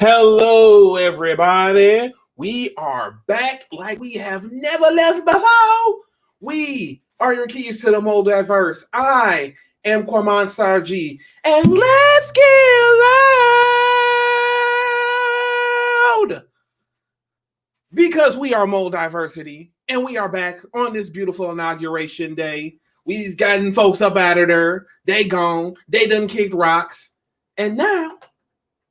Hello, everybody. We are back like we have never left before. We are your keys to the MulDiverse. I am Quaman Sarji, and let's get loud because we are MulDiversity, and we are back on this beautiful inauguration day. We've gotten folks up out of there. They gone. They done kicked rocks, and now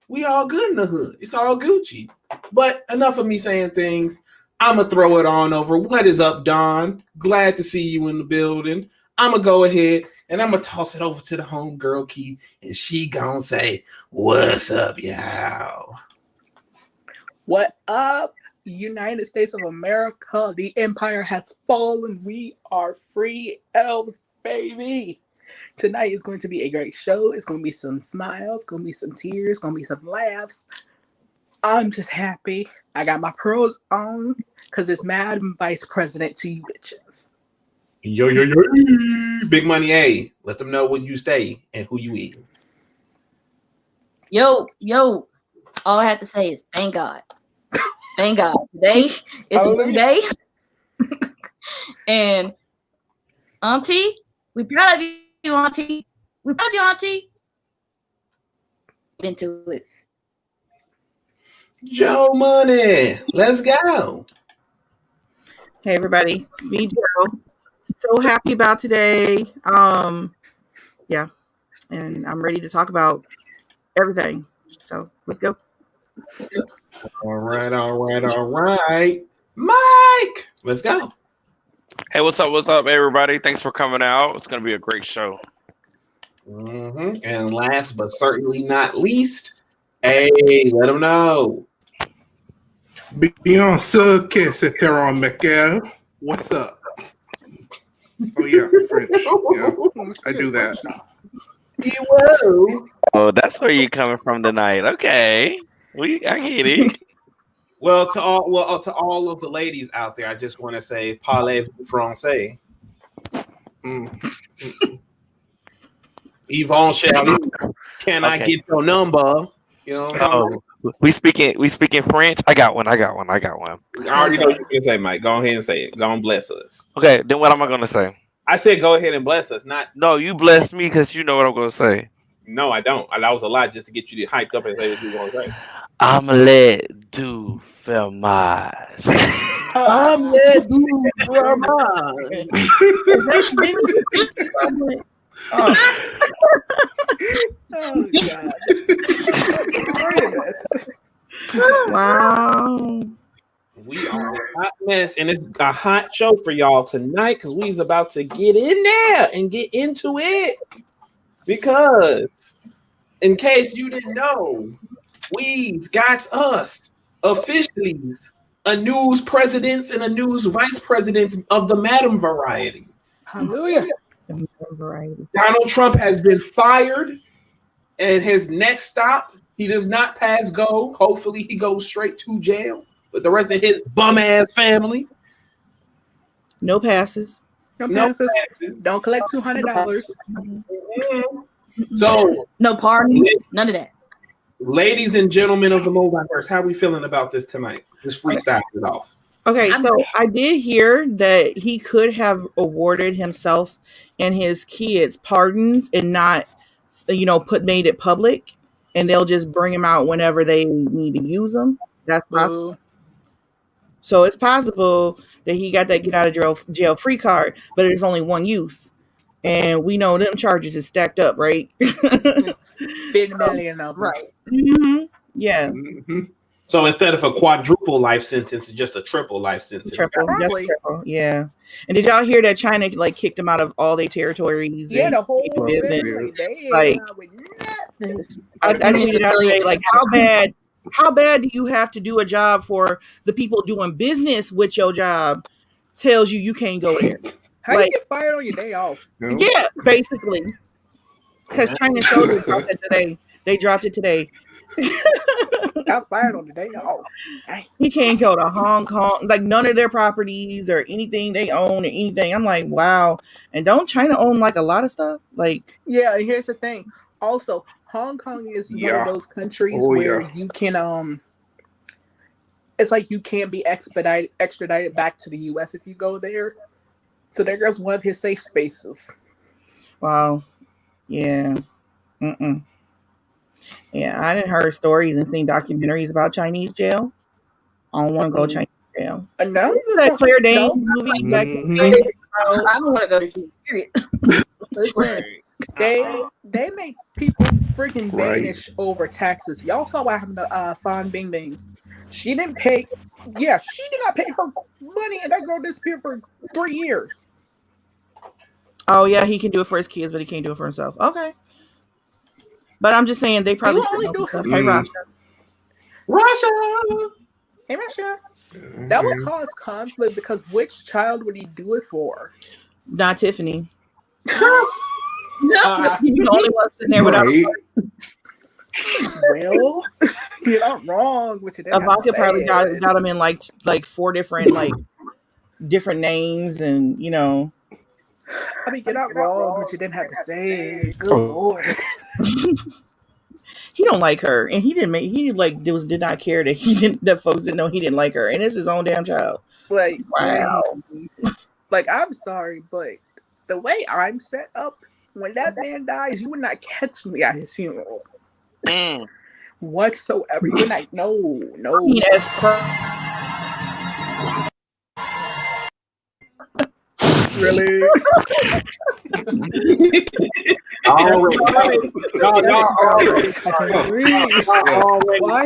we all good in the hood. It's all Gucci. But enough of me saying things. I'm going to throw it on over. What is up, Don? Glad to see you in the building. I'm going to go ahead and I'm going to toss it over to the homegirl Key, and she going to say, what's up, y'all? What up, United States of America? The empire has fallen. We are free elves, baby. Tonight is going to be a great show. It's going to be some smiles, going to be some tears, going to be some laughs. I'm just happy. I got my pearls on because it's Madam Vice President to you bitches. Yo. Big Money A. Let them know when you stay and who you eat. Yo. All I have to say is thank God. Thank God. Today is a new day. And Auntie, we proud of you. Auntie. We proud of you, Auntie. Get into it. Joe Money, let's go. Hey everybody, it's me, Joe. So happy about today. Yeah, and I'm ready to talk about everything. So let's go. All right. Mike, let's go. Hey, what's up, everybody? Thanks for coming out. It's going to be a great show. And last but certainly not least, hey, let them know. Bien sûr que c'est Teron Michael. What's up? Oh, yeah, French. Yeah, I do that. Oh, that's where you're coming from tonight. Okay. I get it. Well, to all of the ladies out there, I just want to say, parlez-vous français? Yvonne Charlie, can I get your number? You know what I'm saying? We speaking French. I got one. I already know what you can say, Mike. Go ahead and say it. Go and bless us. Okay, then what am I gonna say? I said go ahead and bless us. No, you bless me because you know what I'm gonna say. No, I don't. That was a lot just to get you hyped up and say what you want to say. Omelette du fromage. Omelette du fromage. Oh God. Wow. We are a hot mess, and it's a hot show for y'all tonight because we's about to get in there and get into it. Because, in case you didn't know, we's got us officially a news presidents and a news vice presidents of the Madam variety. Hallelujah. Donald Trump has been fired, and his next stop, he does not pass go. Hopefully, he goes straight to jail with the rest of his bum ass family. No passes. No passes. Don't collect $200. So no pardons, none of that. Ladies and gentlemen of the MulDiverse, how are we feeling about this tonight? This freestyle it off. Okay, so I did hear that he could have awarded himself and his kids pardons and not, made it public, and they'll just bring him out whenever they need to use them. That's possible. So it's possible that he got that get out of jail free card, but there's only one use. And we know them charges is stacked up, right? 50 million of them. Right. Mm-hmm. Yeah. Mm-hmm. So instead of a quadruple life sentence, it's just a triple life sentence. Triple. Yeah. And did y'all hear that China kicked them out of all their territories? Yeah, the whole business. I tweeted out today, like, how bad do you have to do a job for the people doing business with your job tells you can't go there? How do you get fired on your day off? Yeah, basically. Because China soldiers dropped it today. They dropped it today. Got fired on the day off. He can't go to Hong Kong, like none of their properties or anything they own or anything. I'm like, wow. And don't China own like a lot of stuff? Like, yeah. And here's the thing: Also, Hong Kong is one Yeah. of those countries Oh, where yeah. you can it's like you can't be extradited back to the US if you go there. So there goes one of his safe spaces. Wow. Yeah. Mm-mm. Yeah, I didn't heard stories and seen documentaries about Chinese jail. I don't want to go to Chinese jail. No, Remember that Claire Danes no. movie back in the Mhm. day? about- I don't want to go to Cuba. Period. Listen, they make people freaking Right. vanish over taxes. Y'all saw what happened to Fan Bingbing. She didn't pay. Yeah, she did not pay her money, and that girl disappeared for 3 years. Oh yeah, he can do it for his kids, but he can't do it for himself. Okay, but I'm just saying they probably will only still do it for Hey, Mm. Rasha. Russia. Hey, Masha, that would cause conflict because which child would he do it for? Not Tiffany. Uh, He's the only one sitting there without. Right. well, you're not wrong. Which you didn't have to Ivanka probably say got it. him in like 4 different different names, and I mean, you're not wrong, but you didn't have to say it. Good Oh. lord. he don't like her, and he did not care that folks didn't know he didn't like her, and it's his own damn child. Like, Wow. like I'm sorry, but the way I'm set up, when that man dies, you would not catch me at his funeral whatsoever. You would not. No. I mean, as Really? Already. Y'all already. Why?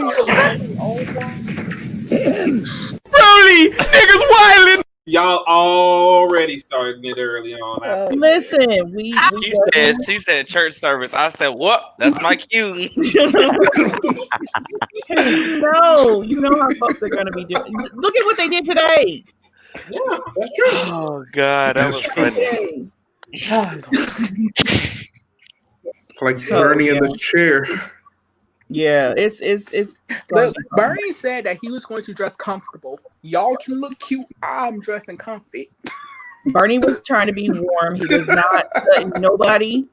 Brody, niggas wildin'. Y'all already starting it early on. listen, we She said church service. I said, what? That's my cue. hey, you know how folks are gonna be doing. Look at what they did today. Yeah, that's true. Oh God, that was funny. Like So, Bernie in yeah. the chair. Yeah, it's Look, Bernie said that he was going to dress comfortable. Y'all can look cute. I'm dressing comfy. Bernie was trying to be warm. He was not letting nobody.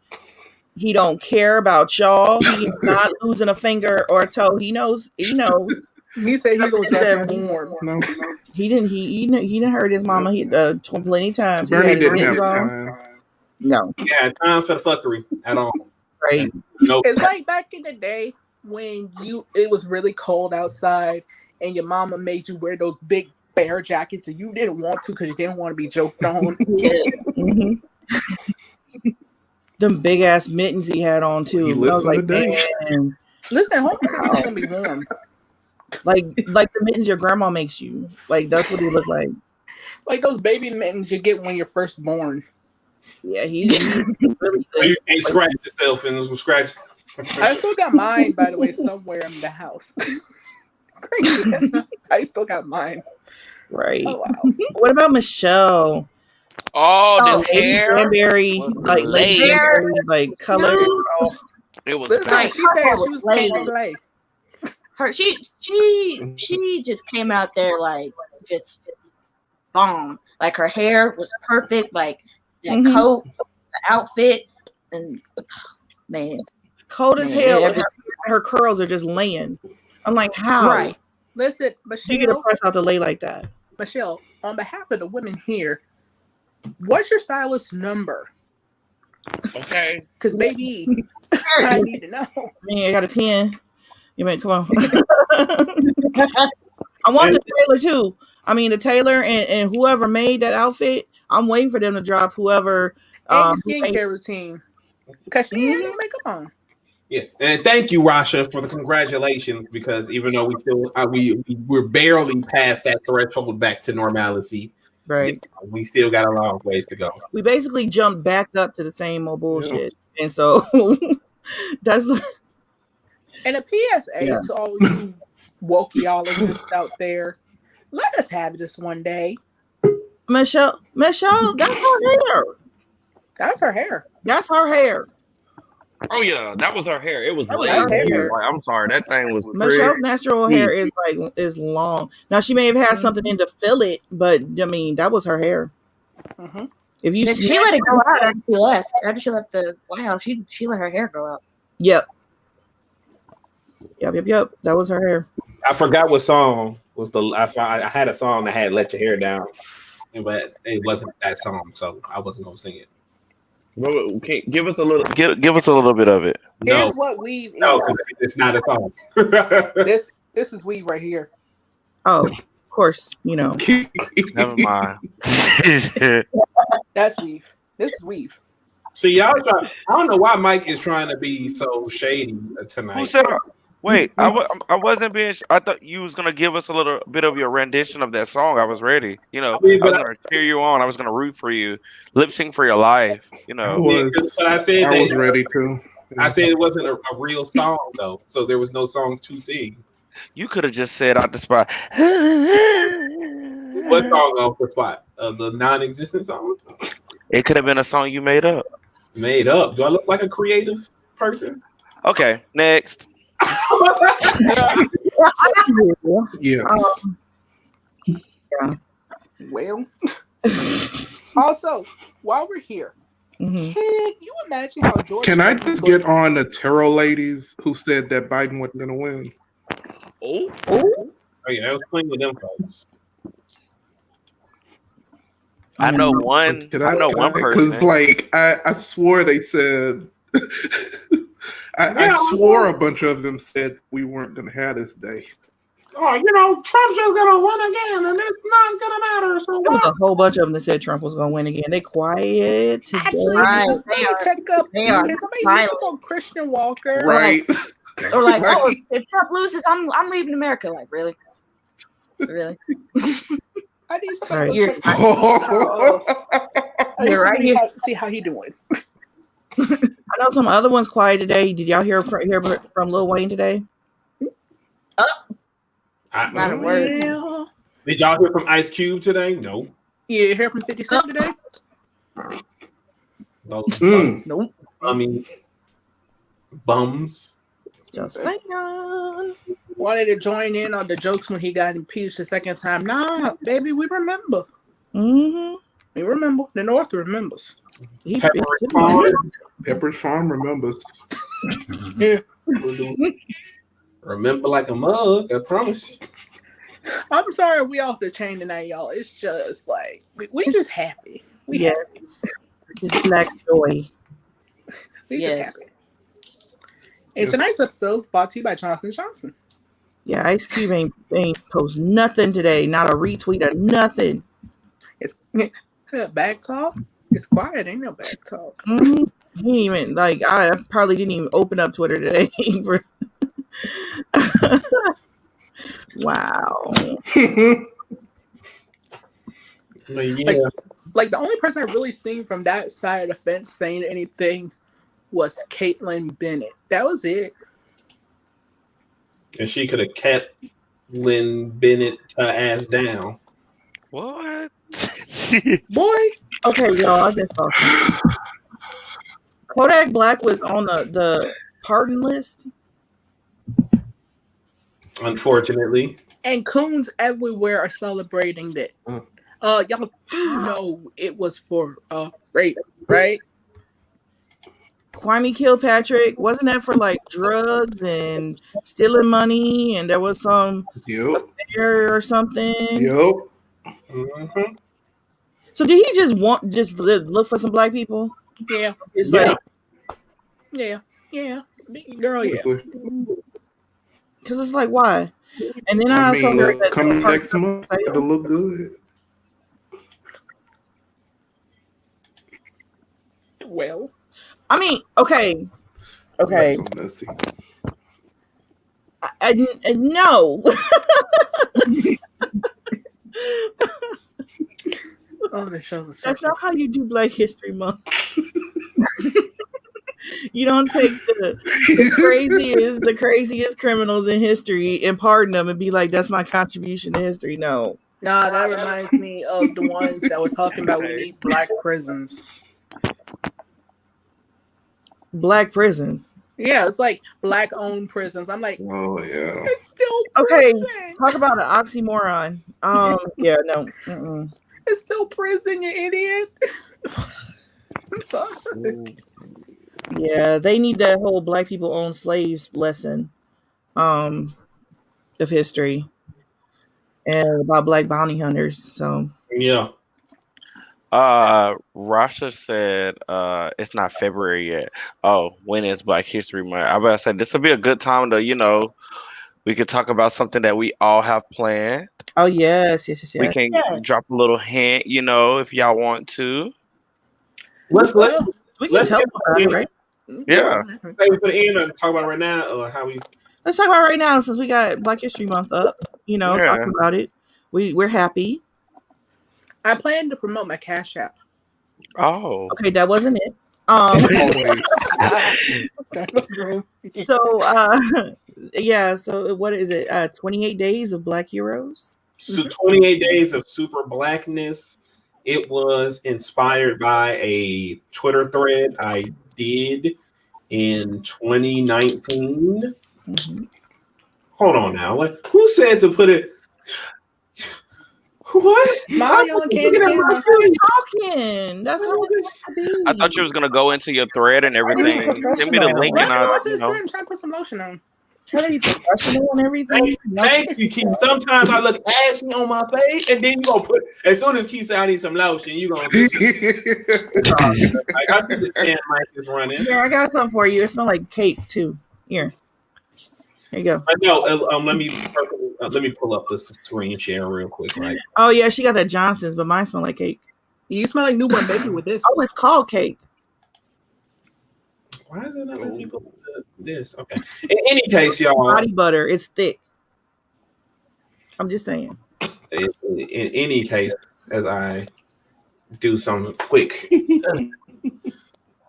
He don't care about y'all. He is not losing a finger or a toe. He knows. He said he was dressing warm. No, He didn't hurt his mama. Plenty of times. He Bernie had his didn't have mittens on. time. No, Yeah, time for the fuckery at all. right? Nope. It's like back in the day when it was really cold outside and your mama made you wear those big bear jackets and you didn't want to because you didn't want to be joked on. Mm-hmm. Them big ass mittens he had on too. He I was lives in like, the day. man, Listen, homie said he was gonna be warm. like the mittens your grandma makes you. Like that's what he looked like. Like those baby mittens you get when you're first born. Yeah, he's really So good. you can't scratch yourself and scratch. I still got mine, by the way, somewhere in the house. Crazy. I still got mine. Right. Oh wow. What about Michelle? Oh, this Lady hair. Cranberry, was like Lady laid. Cranberry, like color. Oh, It was Listen, nice. she said she was paying to slay. She just came out there like just bomb. Like her hair was perfect. Like that Mhm. coat, the outfit, and man, it's cold as Man, hell. yeah, and her curls are just laying. I'm like, how? right. Listen, You get a Michelle, press out to lay like that. Michelle, on behalf of the women here, what's your stylist number? Okay. Because baby, I need to know. Man, I got a pen. You mean, come on. I want the tailor too. I mean, the tailor and whoever made that outfit. I'm waiting for them to drop whoever. And the skincare routine. Because she had no makeup on. Yeah, and thank you, Rasha, for the congratulations. Because even though we're barely past that threshold back to normalcy, Right. we still got a long ways to go. We basically jumped back up to the same old bullshit, and so that's And a PSA Yeah. to all you wokeologists out there, let us have this one day. Michelle. That's her hair. That's her hair. That's her hair. Oh yeah, that was her hair. It was That was laid. her hair. Like, I'm sorry, that thing was Michelle's pretty. natural hair is long. Now she may have had something in to fill it, but I mean that was her hair. Mm-hmm. If you She let it grow out after she left. After she left the White House, she let her hair grow out. Yep. Yep. That was her hair. I forgot what song was I had a song that had "Let Your Hair Down," but it wasn't that song, so I wasn't gonna sing it. Okay, give us a little bit of it. Here's No, what weave is. no, 'cause it's not a song. This is weave right here. Oh, of course, Never mind. That's weave. This is weave. See, y'all I don't know why Mike is trying to be so shady Who tonight. said wait, I wasn't being. I thought you was gonna give us a little bit of your rendition of that song. I was ready. You know, I mean, I was but gonna cheer you on. I was gonna root for you, lip sync for your life. You I know, was. But I said I was that ready to. I said it wasn't a real song though, so there was no song to sing. you could have just said out the spot. What song off the spot? The non-existent song? It could have been a song you made up. Made up. Do I look like a creative person? Okay, next. Yes. Yeah. Well, also, while we're here, Mhm. can you imagine how George? Can I just get on the tarot ladies who said that Biden wasn't going to win? Oh, Oh yeah, I was playing with them folks. I know one. I know one Because, person. like, I swore they said. I swore a bunch of them said we weren't going to have this day. Oh, Trump's just gonna win again, and it's not gonna matter. So There was a whole bunch of them that said Trump was going to win again. They quiet today. Actually, Right. can somebody check up? They are Can somebody check silent. up on Christian Walker? Right. Or like, Right. oh, if Trump loses, I'm leaving America. Like, really? Really? I need somebody You're- to check I need You're right somebody here. to see how he doing. I know some other ones quiet today. Did y'all hear from Lil Wayne today? Not a word. Yeah. Did y'all hear from Ice Cube today? No. You hear from 50 Cent today? No. Nope. I mean, bums. Just saying. Wanted to join in on the jokes when he got impeached the second time. Nah, baby, we remember. Mm-hmm. We remember. The North remembers. Pepperidge Farm. Pepperidge Farm remembers. Yeah. Remember like a mug, I promise you. I'm sorry we off the chain tonight, y'all. It's just like we just happy. We Yes. happy. Just black joy. We Yes. just happy. And tonight's episode is brought to you by Johnson & Johnson. Yeah, Ice Cube ain't post nothing today. Not a retweet or nothing. It's back talk. It's quiet. Ain't no back talk. Mm-hmm. He didn't even I probably didn't even open up Twitter today. Wow. But yeah. Like the only person I really seen from that side of the fence saying anything was Caitlyn Bennett. That was it. And she could have kept Lynn Bennett ass down. What? Boy, Okay, y'all, I just saw something. Kodak Black was on the pardon list. Unfortunately. and coons everywhere are celebrating that. Y'all do know it was for rape, right? Kwame Kilpatrick, wasn't that for like drugs and stealing money? And there was some affair or something. Yep. Mm-hmm. So did he just look for some black people? Yeah. It's Yeah. like, Yeah. Girl, yeah. because it's like, why? And then I I also mean, heard that coming next month to look good. Well, I mean, okay. That's so messy. I no. oh, the show's a That's not circus. how you do Black History Month. You don't take the craziest criminals in history and pardon them and be like, that's my contribution to history. No. Nah, that reminds me of the ones that was talking about we need black prisons. Black prisons. Yeah, it's like black-owned prisons. I'm like, Oh yeah. it's still Okay, prison. talk about an oxymoron. Yeah, no. Mm-mm. It's still prison, you idiot. Yeah, they need that whole black people own slaves lesson of history and about black bounty hunters. So Yeah. Rasha said it's not February yet. Oh, when is Black History Month? I about to say this will be a good time to, we could talk about something that we all have planned. oh yes. We can drop a little hint, if y'all want to. Let's We can let's tell get about it, right? Yeah. Say we put it in or talk about it right now, or how we. Let's talk about it right now since we got Black History Month up. Yeah. Talking about it. We're happy. I plan to promote my Cash App. Oh. Okay, that wasn't it. Always. So yeah, so what is it? 28 days of Black heroes? So 28 Days of Super Blackness. It was inspired by a Twitter thread I did in 2019. Mm-hmm. Hold on now. Who said to put it? What? Molly on Candy We're Camera. talking. That's how it's supposed to be. I thought you was gonna go into your thread and everything. Send me the link Let and me know I'll, what's his friend trying to put some lotion on. Trying to be professional and everything. Thank you, Keith. Sometimes I look ashy on my face, and then you gonna put. As soon as Keith said I need some lotion, you gonna. Like I think the stand mic is running. Yeah, I got something for you. It smells like cake too. Here you go. I know. Let me pull up the screen share real quick. Right. Oh yeah, she got that Johnson's, but mine smell like cake. You smell like newborn baby with this. Oh, it's called cake. Why is it not letting me put this? Okay. In any case, y'all. Body butter. It's thick. I'm just saying. In any case, as I do some quick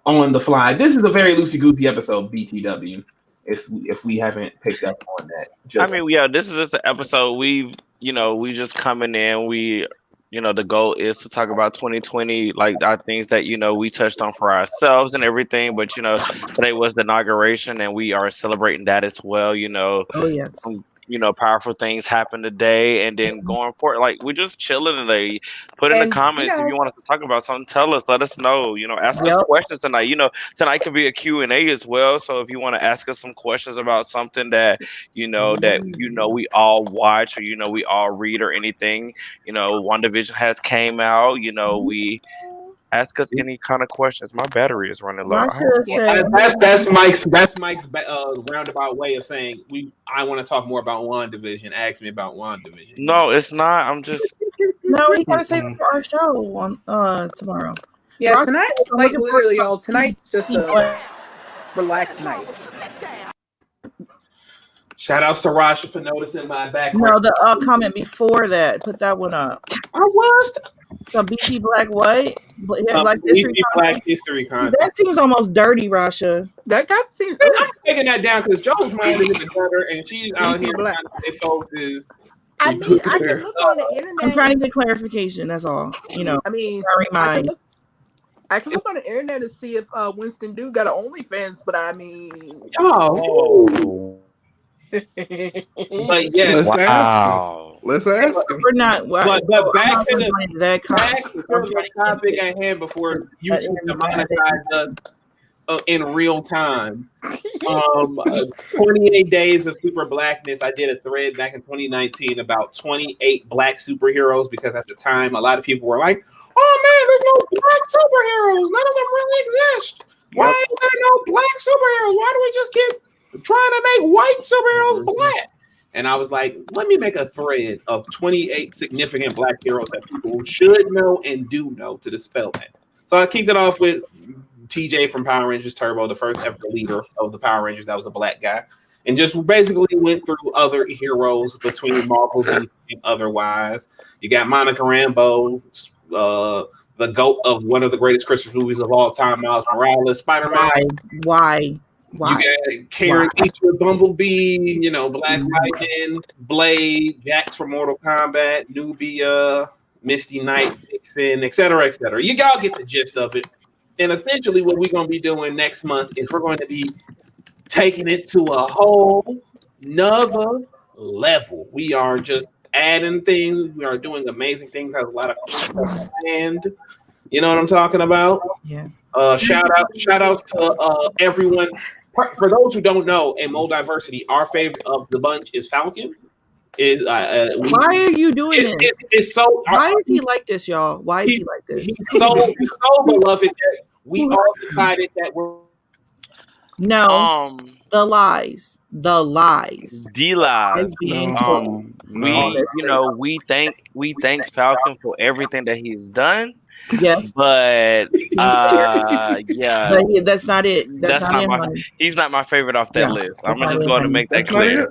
on the fly, this is a very loosey goosey episode, BTW. If we haven't picked up on that, this is just the episode we just coming in. The goal is to talk about 2020, like our things that we touched on for ourselves and everything. But today was the inauguration, and we are celebrating that as well. Oh yes. Powerful things happen today, and then going forward, like we're just chilling today. Put in the comments if you want us to talk about something. Tell us, let us know. Ask us questions tonight. Tonight could be a Q&A as well. So if you want to ask us some questions about something that we all watch or we all read or anything, WandaVision has came out. We ask us any kind of questions. My battery is running low. That's Mike's roundabout way of saying I want to talk more about WandaVision. Ask me about WandaVision. No, it's not. I'm just no. We gotta save it for our show on tomorrow. Yeah, tonight, like literally, y'all. Tonight's just a relaxed night. Shout outs to Rasha for noticing my background. No, the comment before that. Put that one up. I was. Some BT Black what? Black History Content. That seems almost dirty, Rasha. That seems. I'm taking that down because Joe's mind is in the gutter and she's out here trying to say folks is. I mean, I can look on the internet. I'm trying to get clarification. That's all. I mean, I can look on the internet and see if Winston Duke got an OnlyFans, but I mean, But yes, let's ask him. We're not. But back to the topic at hand before YouTube demonetized us in real time. 28 Days of Super Blackness. I did a thread back in 2019 about 28 black superheroes because at the time a lot of people were like, "Oh man, there's no black superheroes. None of them really exist. Why are there no black superheroes? Why do we just keep trying to make white superheroes black?" And I was like, let me make a thread of 28 significant black heroes that people should know and do know to dispel that. So I kicked it off with TJ from Power Rangers Turbo, the first ever leader of the Power Rangers that was a black guy, and just basically went through other heroes between Marvel and otherwise. You got Monica Rambeau, the GOAT of one of the greatest Christmas movies of all time, Miles Morales, Spider-Man. Why? You got Karen Easter, Bumblebee, Black Lightning, Blade, Jax from Mortal Kombat, Nubia, Misty Knight, Vixen, etc., etc. You all get the gist of it. And essentially what we're going to be doing next month is we're going to be taking it to a whole nother level. We are just adding things. We are doing amazing things. Has a lot of stuff planned. You know what I'm talking about? Yeah. Shout out to everyone. For those who don't know, in MulDiversity, our favorite of the bunch is Falcon. Why are you doing this? It's so. Why is he like this, y'all? Why is he like this? He's so beloved that we all decided that we're. No, the lies. The lies. Being told. We thank Falcon for everything that he's done. Yes, but yeah, but that's not it. He's not my favorite off that list. I'm just going to make that clear.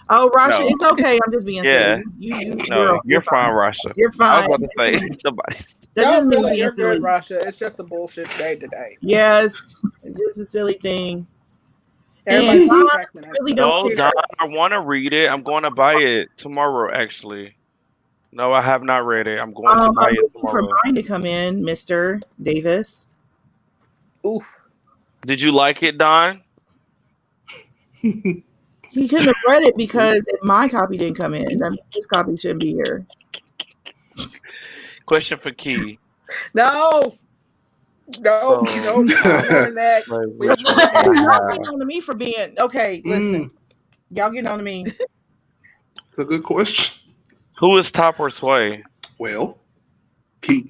Oh, Rasha, it's okay. I'm just being silly. You're fine, Rasha. You're fine. I was about to say somebody. That's just me being silly, Rasha. It's just a bullshit day today. Yes, it's just a silly thing. Really Don, I want to read it. I'm going to buy it tomorrow, actually. No, I have not read it. I'm going to buy it tomorrow. For mine to come in, Mr. Davis. Oof. Did you like it, Don? He couldn't have read it because my copy didn't come in. That means his copy shouldn't be here. Question for Key. No. Y'all getting on to me for being okay. Listen, y'all getting on to me. It's a good question. Who is Top or Sway? Well, Key.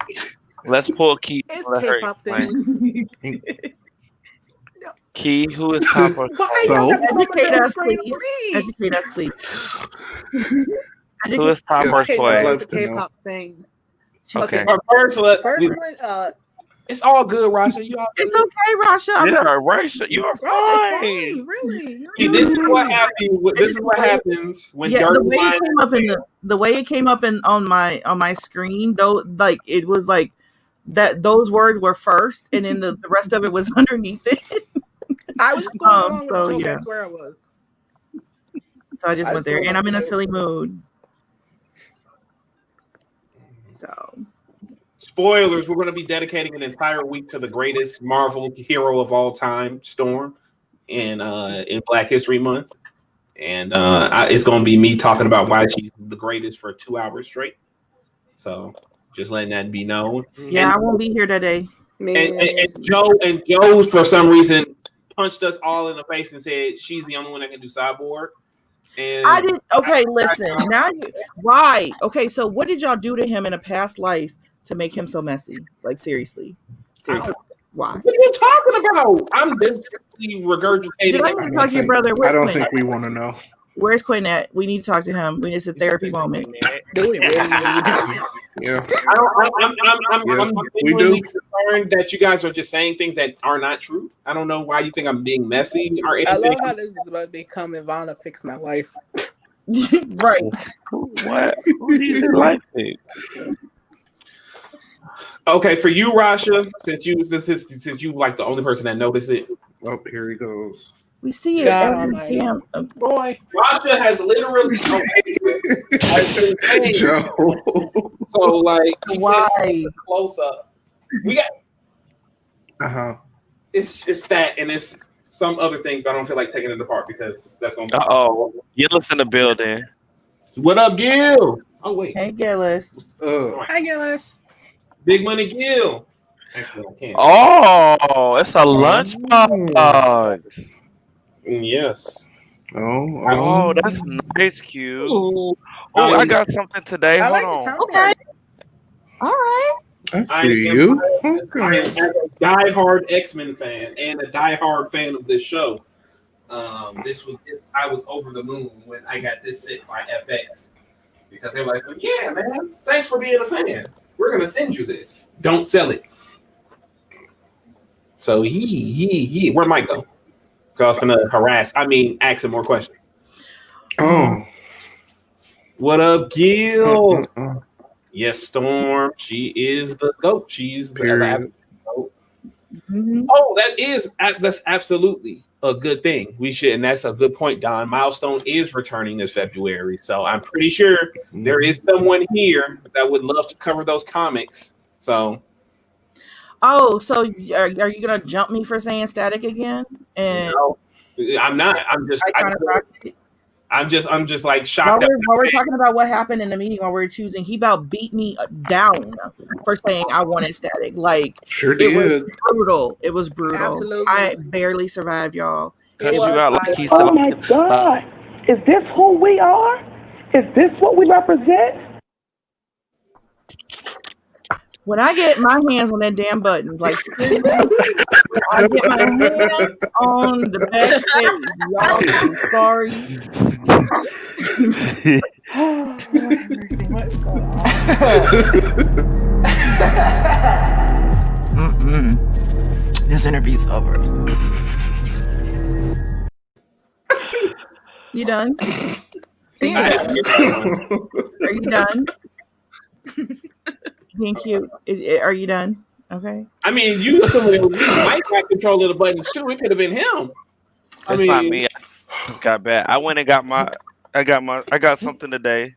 Let's pull Key. It's K-pop things. Key, who is Top or Sway? So, educate us, please. Educate us, please. Who is Top or Sway? It's a K-pop thing. Okay. First one, it's all good, Rasha. It's okay, Rasha. Rasha, you are fine. Really? This is what happens. This is what happens when the way it came up on my screen, though, like it was like that. Those words were first, and then the rest of it was underneath it. I was just going with the joke. That's where I was. So I just went there, and I'm in a silly mood. So. Spoilers, we're going to be dedicating an entire week to the greatest Marvel hero of all time, Storm, in Black History Month. And it's going to be me talking about why she's the greatest for 2 hours straight. So just letting that be known. Yeah, I won't be here today. And Joe, for some reason, punched us all in the face and said she's the only one that can do Cyborg. And I did. Okay, listen. Why? Okay, so what did y'all do to him in a past life to make him so messy? Like, seriously. Why? What are you talking about? I'm just regurgitating. Did I need to talk to your brother? I don't think we want to know. Where's Quinn at? We need to talk to him. We need a therapy moment. Yeah. I'm genuinely concerned that you guys are just saying things that are not true. I don't know why you think I'm being messy or anything. I love how this is about to become Ivana Fix My Life. Right. What? Who do you like it? Okay, for you, Rasha, since you like the only person that noticed it. Oh, here he goes. We see it every time. Boy. Rasha has literally Joe. So like why close up. We got it's that and it's some other things, but I don't feel like taking it apart because that's on. Gillis in the building. What up, Gil? Oh wait. Hey, Gillis. Hi, Gillis. Big Money Gil. Actually, I can't. Oh, it's a lunchbox. Yes. Oh, that's nice, Q. Oh, I got something today. Hold on. Okay. All right. I see you. I am a diehard X-Men fan and a diehard fan of this show. I was over the moon when I got this sent by FX because they were like, "Yeah, man, thanks for being a fan. We're gonna send you this. Don't sell it." So where might go? Because I'm gonna ask him more questions. Oh. What up, Gil? Yes, Storm. She is the GOAT. She's the GOAT. Oh, that's absolutely a good thing. And that's a good point, Don. Milestone is returning this February. So I'm pretty sure there is someone here that would love to cover those comics. So so are you gonna jump me for saying Static again? And no, I'm not. I'm just I'm just like While shocked. we're talking about what happened in the meeting, while we're choosing, he about beat me down for saying I wanted static. Like Sure it was did. brutal. It was brutal. Absolutely. I barely survived, y'all. Cuss It you was out like fire. he's Oh my God. Is this who we are? Is this what we represent? When I get my hands on that damn button, like seriously, when I get my hands on the backstage, y'all can be sorry. Oh, Lord have mercy. What is going on? This interview's over. You done? Are you done? Thank you. Are you done? Okay. I mean, you assuming it was me. Mike got control of the buttons too. It could have been him. That's not me. I just got bad. I went and got I got something today.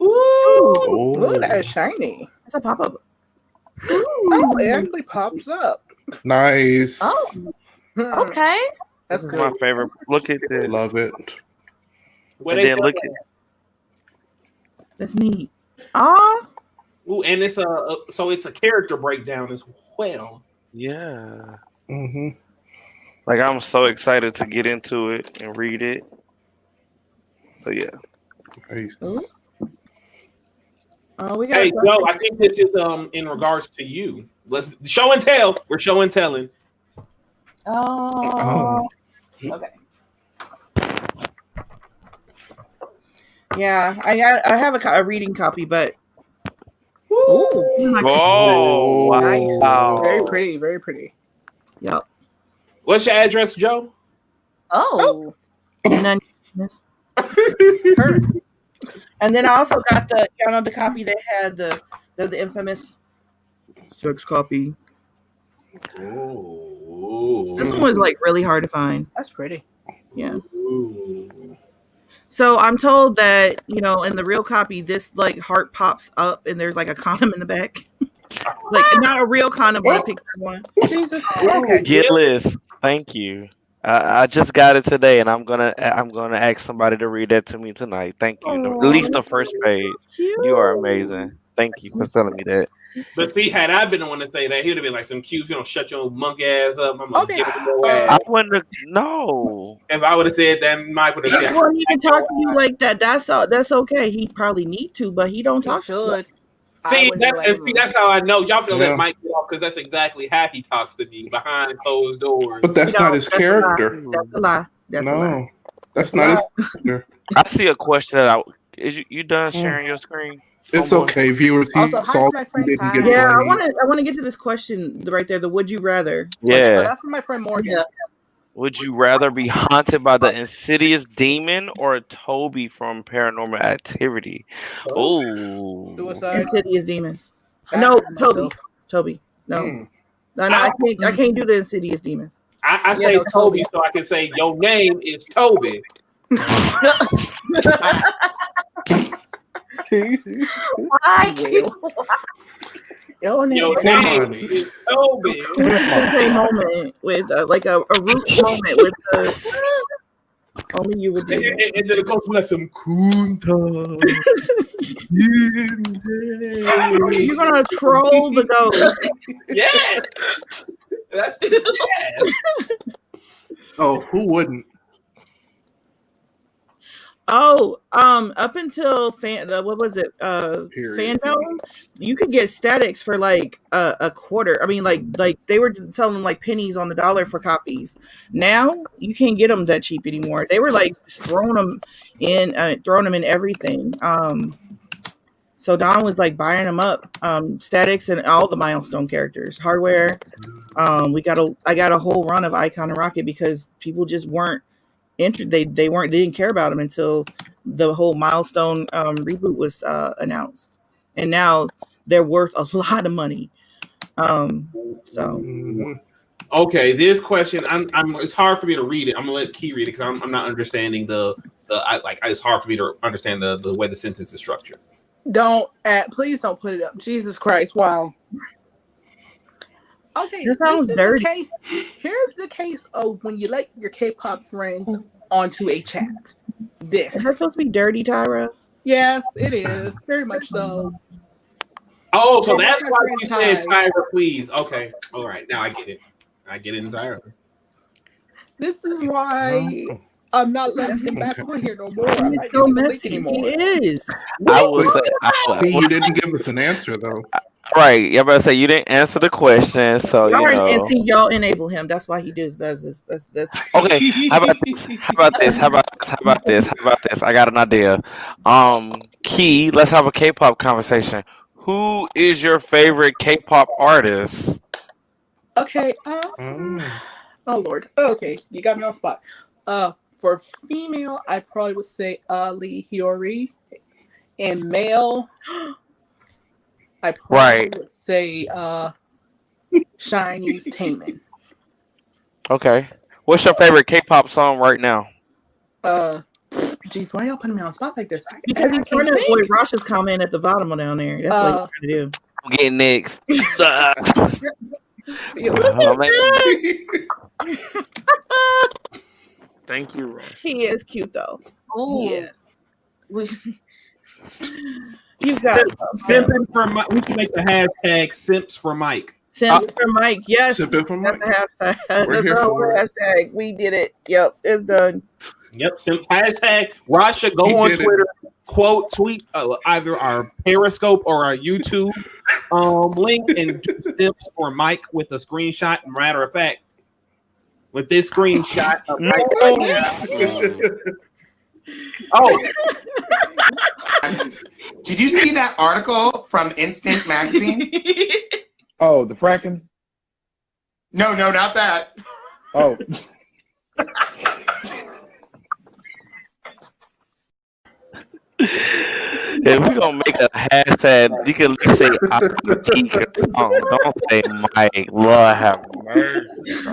Ooh, look at that shiny. It's a pop-up. Oh, it actually pops up. Nice. Oh, okay. That's This is good. my favorite. Look at this. Love it. What And they then look at That's neat. Ah, Ooh, and it's so it's a character breakdown as well. yeah. Mm-hmm. Like I'm so excited to get into it and read it. So yeah. Nice. we got. Hey, Joe, I think this is in regards to you. Let's show and tell. We're show and telling. Oh. Okay. Yeah, I have a reading copy, but Oh, Nice. wow. Very pretty. Very pretty. Yep. What's your address, Joe? Oh. None. Her. And then I also got the copy that had the infamous sex copy. Oh. This one was like really hard to find. That's pretty. Yeah. Ooh. So I'm told that, in the real copy, this like heart pops up and there's like a condom in the back. Like not a real condom, but a picture one. Jesus. Okay. Gillis, thank you. I just got it today, and I'm gonna ask somebody to read that to me tonight. Thank you. At least the first page. Cute. You are amazing. Thank you for telling me that. But see, had I been the one to say that, he would have been like some cute, shut your monkey ass up. I'm gonna Okay. give it your I ass. wouldn't have. No. If I would have said that, Mike would have He said, won't even talk to you like that. That's okay. He probably need to, but he don't You talk to you. should. See, that's how I know y'all finna Yeah. let Mike get off because that's exactly how he talks to me behind closed doors. But that's not his character. That's a lie. That's a lie. No, that's not his character. I see a question that you done sharing your screen? It's Homeboy? okay, viewers. He Also, hi saw to my he friend didn't Ty. get Yeah, blamed. I want to get to this question right there. The would you rather? Oh, Yeah. that's from my friend Morgan. Yeah. Would you rather be haunted by the insidious demon or Toby from Paranormal Activity? Oh. Suicide. Insidious demons. I No, have myself. Toby. No, Hmm. no, I can't do the insidious demons. I Yeah, say no, Toby Toby. so I can say your name is Toby. Why? Yo, Your nigga. name Money. is Toby. A moment with like a root moment with only you would do And that. then the ghost bless him. Kunta. You're gonna troll the ghost. Yes. That's yes. Oh, who wouldn't? Oh, up until what was it? Period. Fandom, you could get statics for like a quarter. I mean, like they were selling like pennies on the dollar for copies. Now you can't get them that cheap anymore. They were like just throwing them in everything. So Don was like buying them up, statics and all the milestone characters, hardware. I got a whole run of Icon and Rocket because people just weren't. They didn't care about them until the whole milestone reboot was announced, and now they're worth a lot of money. So Okay, this question, I'm. It's hard for me to read it. I'm gonna let Key read it because I'm not understanding it's hard for me to understand the way the sentence is structured. Please don't put it up. Jesus Christ! Wow. Okay, That sounds this is dirty. the case. Here's the case of when you let your K-pop friends onto a chat. Is that This. supposed to be dirty, Tyra? Yes, it is. Very much so. Oh, so Or that's my why friend you said Ty. Tyra, please. Okay. All right. Now I get it. I get it entirely. This is why I'm not letting him back on here no more. I'm He's not so giving him the link messy. anymore. He is. I will say, You didn't give us an answer though. right. You better say you didn't answer the question, so Y'all you are, and know. see, y'all enable him. That's why he does this. That's Okay, how about this? How about this? I got an idea. Key, let's have a K-pop conversation. Who is your favorite K-pop artist? Okay. Oh Lord. Okay, you got me on spot. For female, I probably would say Lee Hyori, and male, I probably would say Chinese Taemin. Okay. What's your favorite K-pop song right now? Geez, why y'all putting me on spot like this? because he's trying to avoid Rosh's comment at the bottom down there. That's what he's trying to do. I'm getting next. Thank you, Rosh. He is cute though. Oh, He is. You've got Simping for Mike. We can make the hashtag Simps for Mike. Simps for Mike. Yes. Simping for Mike. That's the hashtag. We're That's here the whole for it. hashtag. We did it. Yep, it's done. Yep. Simp hashtag Rasha. Go He on did it. Twitter. Quote tweet either our Periscope or our YouTube link and do Simps for Mike with a screenshot. Matter of fact, with this screenshot of Mike. Oh, Did you see that article from Instant Magazine? Oh, the fracking? No, not that. Oh. If we're gonna make a hashtag, you can at least say IT. Don't say Mike. Lord have mercy.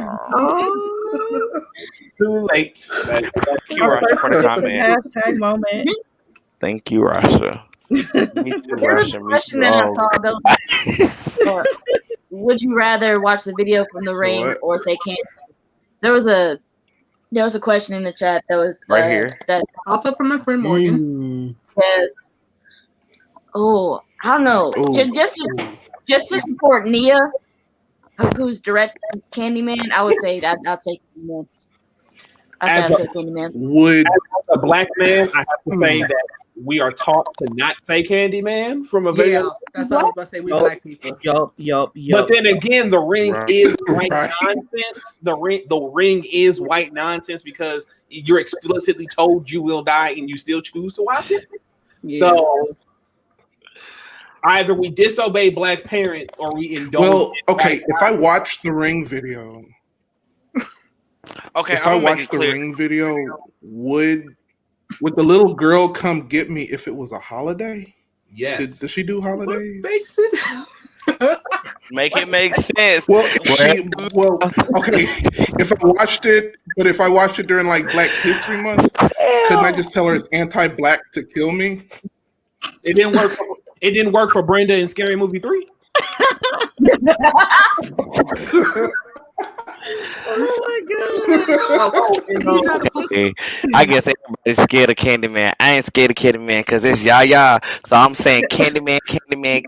too late. Thank you, Rasha, for the comment. Hashtag moment. Thank you, Rasha. Me too, there was Rasha. a Me question too. that I Oh, saw though. Would you rather watch the video from the ring What? or say candy? There was a question in the chat that was right here. that Also from my friend Morgan. says, "Oh, I don't know, Ooh. just to support Nia, who's directing Candyman. I would say that I'd say Candyman. I'd say Candyman. Would As a black man, I have to say that we are taught to not say Candyman from a very Yeah, that's what I was about to say. We black people. Yup. But then again, the ring Right. is white Right. nonsense. The ring is white nonsense because you're explicitly told you will die and you still choose to watch it. Yeah. So either we disobey black parents or we indulge. well, in okay. white If I watch the Ring video, Okay, if I I'm gonna make watch it the clear. Ring video, would the little girl come get me if it was a holiday? Yes. Does she do holidays? Makes it. Make it make sense. Well, okay. If I watched it during like Black History Month, couldn't I just tell her it's anti-black to kill me? It didn't work. It didn't work for Brenda in Scary Movie 3. Oh my god. Okay. I guess everybody's scared of Candyman. I ain't scared of Candyman because it's Yaya. So I'm saying Candyman. Candyman,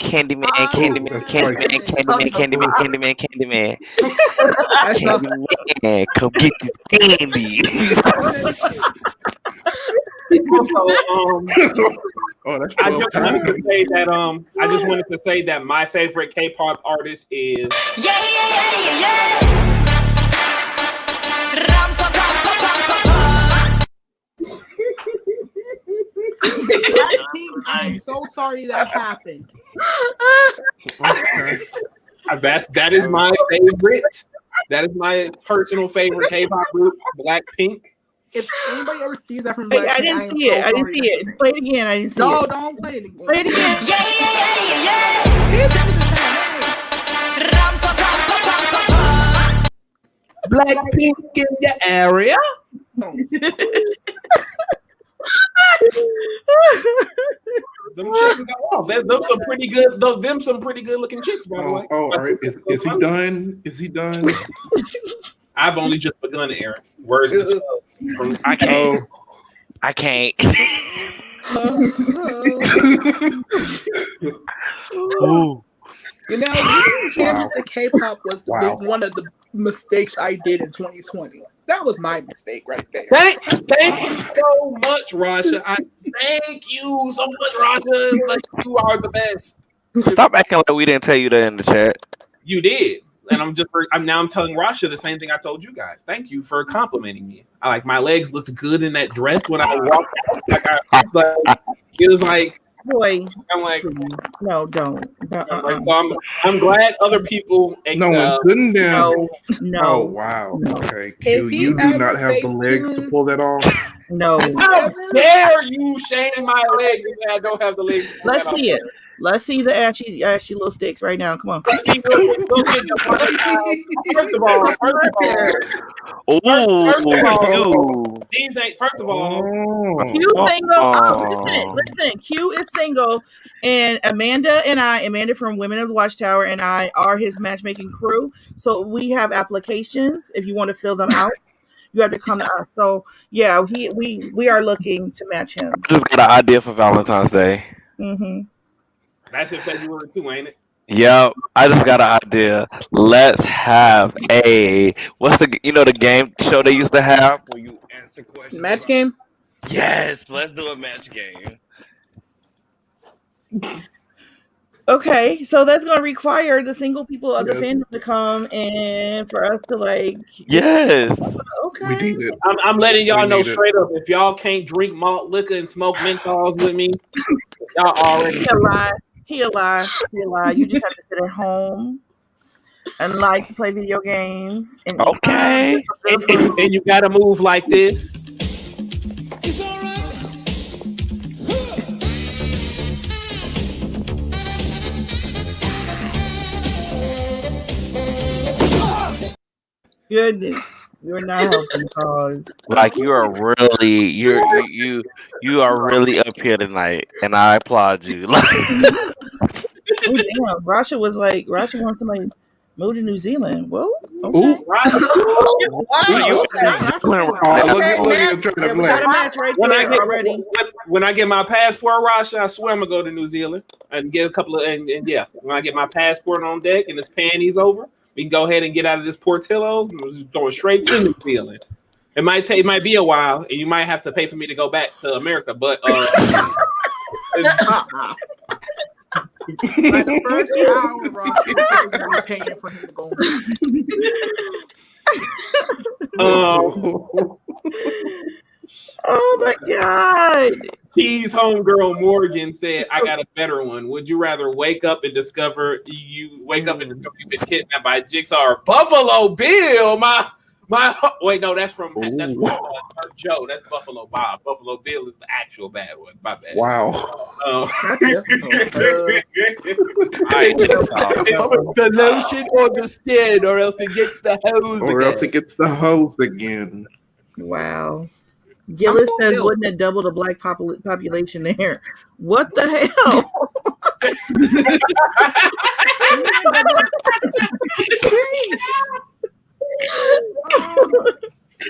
come get this candy. Oh, that's I 12 just wanted times. to say that I just wanted to say that my favorite K-pop artist is I'm so sorry that happened. Okay. that is my favorite. That is my personal favorite K-pop group, Blackpink. If anybody ever sees that from Hey, Black I didn't see it. I didn't see it. Play it again. I didn't see No, it. don't play it again. Play it again. Blackpink in the area. Them chicks go off. Them some pretty good. Them some pretty good looking chicks, by the way. All right. Is he done? Is he done? I've only just begun, Aaron. Words to Chubbs. I can't. I can't. Ooh. You know, getting into K-pop was one of the mistakes I did in 2020. That was my mistake right there. Thank you so much, Rasha. I thank you so much, Rasha. Like, you are the best. Stop acting like we didn't tell you that in the chat. You did. And I'm telling Rasha the same thing I told you guys. Thank you for complimenting me. I like my legs looked good in that dress when I walked out. It was like, boy. I'm like, no, don't. I'm glad other people. No one couldn't down. No. Oh wow. Okay. Q, you do not have the legs to pull that off. No. How dare you shame my legs and say I don't have the legs? Let's see it. Let's see the ashy little sticks right now. Come on. First of all, these ain't. First of all, Q single. Listen. Q is single, and Amanda from Women of the Watchtower, and I are his matchmaking crew. So we have applications. If you want to fill them out, you have to come to us. So yeah, we are looking to match him. I just got an idea for Valentine's Day. Mm-hmm. That's in February too, ain't it? Yep, I just got an idea. Let's have what's the game show they used to have where you answer questions? Match game? Yes, let's do a match game. Okay, so that's going to require the single people of the fandom to come and for us to like. Yes. Okay. We need it. I'm letting y'all know straight up. If y'all can't drink malt liquor and smoke menthols with me, y'all already. He a lie. You just have to sit at home and like to play video games. And okay. And you gotta move like this. It's all right. Goodness, you're not helping cause. Like you are really you are really up here tonight, and I applaud you. Oh damn! Rasha wants somebody to move to New Zealand. Whoa. Okay. Ooh, Rasha. When I get my passport, Rasha, I swear I'm gonna go to New Zealand and get a couple of and yeah. When I get my passport on deck and this panties over, we can go ahead and get out of this Portillo. We're just going straight to New Zealand. It might be a while, and you might have to pay for me to go back to America, but By the first hour, Ross, you're paying for him to go. Oh my God. Keys homegirl Morgan said, I got a better one. Would you rather wake up and discover you've been kidnapped by Jigsaw or Buffalo Bill? Wait, no, that's from Joe. That's Buffalo Bob. Buffalo Bill is the actual bad one. My bad. Wow. The lotion or the skin, or else it gets the hose again. Wow. Gillis says, wouldn't it double the black population there? What the hell?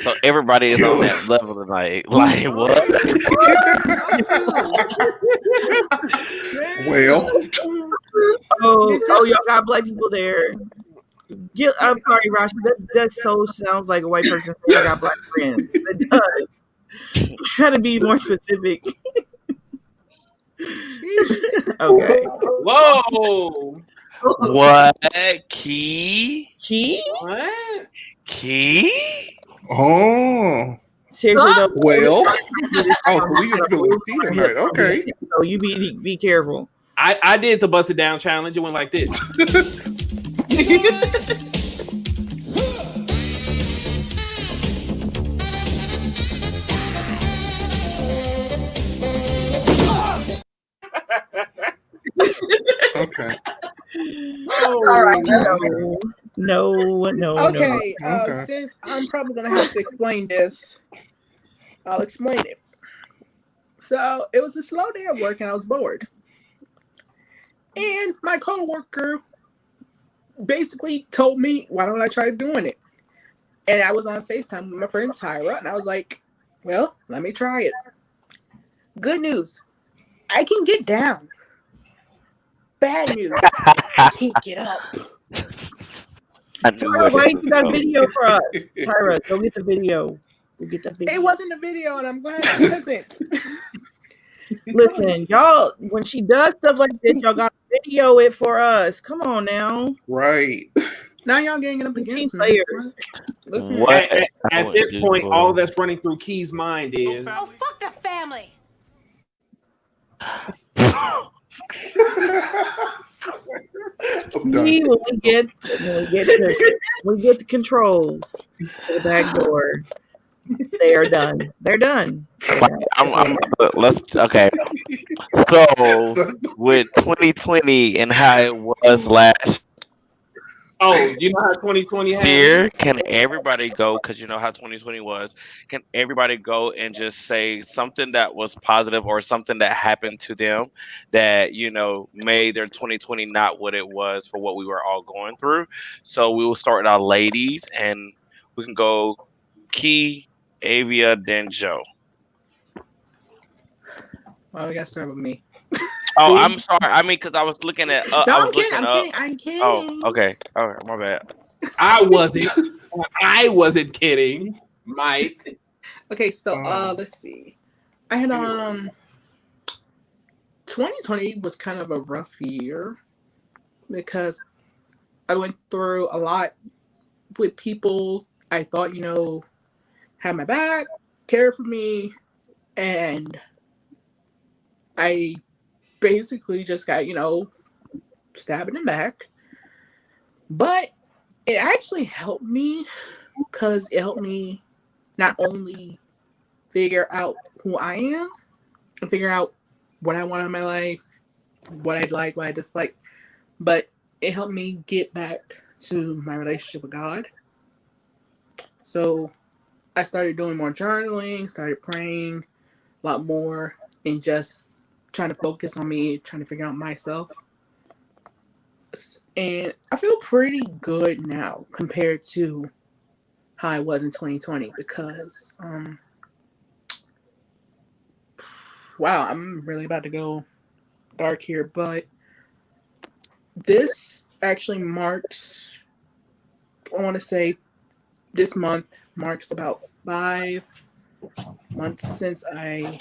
So everybody is on that level tonight. Like what? Well. Oh, y'all got black people there. I'm sorry, Rashi. That so sounds like a white person saying I got black friends. It does. Try to be more specific. Okay. Whoa. What? Key? What? Key? Oh. Seriously though. Well. So we just feeling tea tonight. Okay. So you be careful. I did the Bust It Down challenge. It went like this. Okay. All right. No. Okay. Since I'm probably gonna have to explain this, I'll explain it. So it was a slow day at work, and I was bored. And my coworker basically told me, why don't I try doing it? And I was on FaceTime with my friend Tyra, and I was like, well, let me try it. Good news, I can get down. Bad news, I can't get up. I knew Tyra, why it. you got video for us? Tyra, go get the video. Go get the video. It wasn't a video, and I'm glad it wasn't. Listen, y'all, when she does stuff like this, y'all gotta video it for us. Come on now. Right. Now y'all ganging up Team against me. players. Listen, What? At this point, all that's running through Key's mind is Oh, fuck the family. See, when we get to controls to the back door, they are done. They're done. Let's okay. So with 2020 and how it was last oh, you know how 2020 year, can everybody go? Because you know how 2020 was. Can everybody go and just say something that was positive or something that happened to them that made their 2020 not what it was for what we were all going through? So we will start with our ladies, and we can go Key, Avia, then Joe. Well, we gotta start with me. Oh, I'm sorry. I mean, because I was looking at. No, I I'm was kidding. looking I'm up. kidding. Oh, okay. All right, my bad. I wasn't kidding, Mike. Okay, so let's see. I had 2020 was kind of a rough year because I went through a lot with people I thought had my back, cared for me, and I basically just got stabbed in the back. But it actually helped me because it helped me not only figure out who I am and figure out what I want in my life, what I like, what I dislike, but it helped me get back to my relationship with God. So I started doing more journaling, started praying a lot more, and just trying to focus on me, trying to figure out myself. And I feel pretty good now compared to how I was in 2020 because, wow, I'm really about to go dark here, but this actually marks, I want to say this month marks about 5 months since I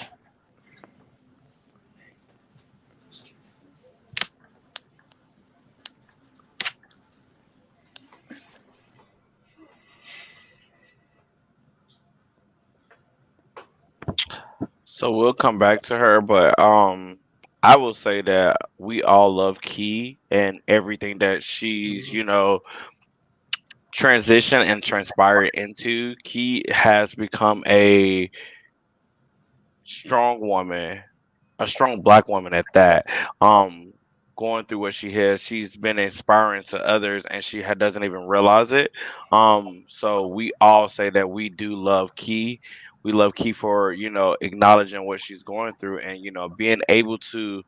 So we'll come back to her, but I will say that we all love Key and everything that she's transitioned and transpired into. Key has become a strong woman, a strong Black woman at that. Going through what she has, she's been inspiring to others, and she doesn't even realize it. So we all say that we do love Key. We love Key for acknowledging what she's going through, and being able to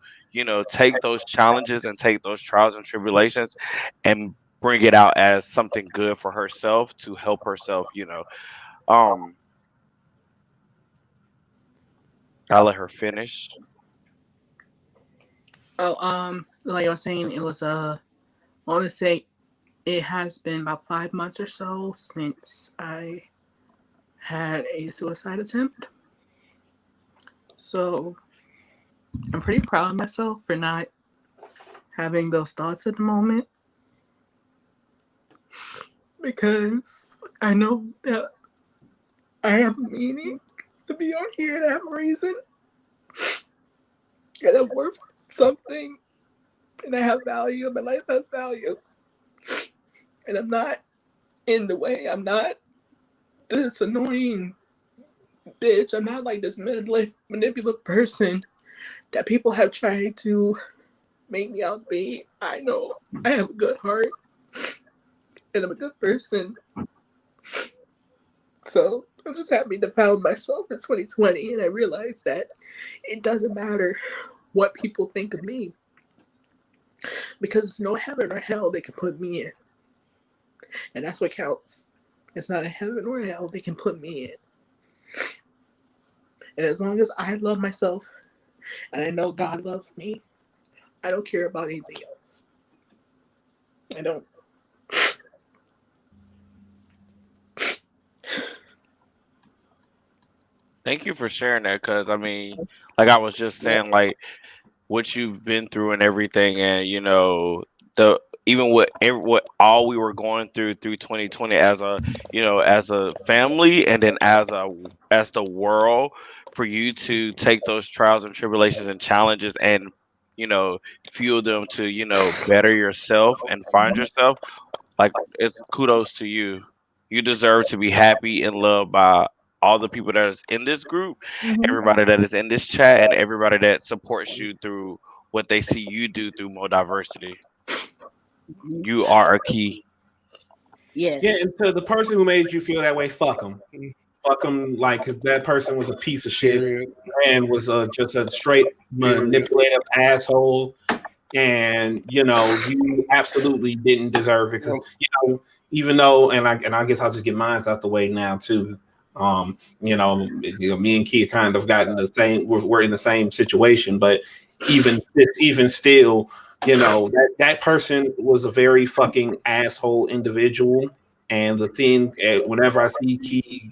take those challenges and take those trials and tribulations, and bring it out as something good for herself to help herself. Um, I'll let her finish. like I was saying, it was I want to say it has been about 5 months or so since I had a suicide attempt. So I'm pretty proud of myself for not having those thoughts at the moment because I know that I have a meaning to be on here and I have a reason and I'm worth something and I have value and my life has value and I'm not in the way. I'm not this annoying bitch. I'm not like this midlife manipulative person that people have tried to make me out to be. I know I have a good heart and I'm a good person. So I'm just happy to found myself in 2020 and I realized that it doesn't matter what people think of me. because there's no heaven or hell they can put me in. And that's what counts. It's not a heaven or hell they can put me in. And as long as I love myself and I know God loves me, I don't care about anything else. I don't. Thank you for sharing that, because I mean, like I was just saying, like what you've been through and everything, and the even what all we were going through 2020 as a as a family, and then as the world, for you to take those trials and tribulations and challenges and you know fuel them to better yourself and find yourself. Like, it's kudos to you. You deserve to be happy and loved by all the people that is in this group, Mhm. everybody that is in this chat, and everybody that supports you through what they see you do through MulDiversity. You are a key. Yeah, Yes. and to the person who made you feel that way, fuck them. Fuck them, like, 'cause that person was a piece of shit Period. and was just a straight manipulative asshole. And you absolutely didn't deserve it, because even though, and I guess I'll just get mine out the way now too. Me and Kia kind of got in the same. We're in the same situation, but even still, that person was a very fucking asshole individual. And the thing, whenever I see Key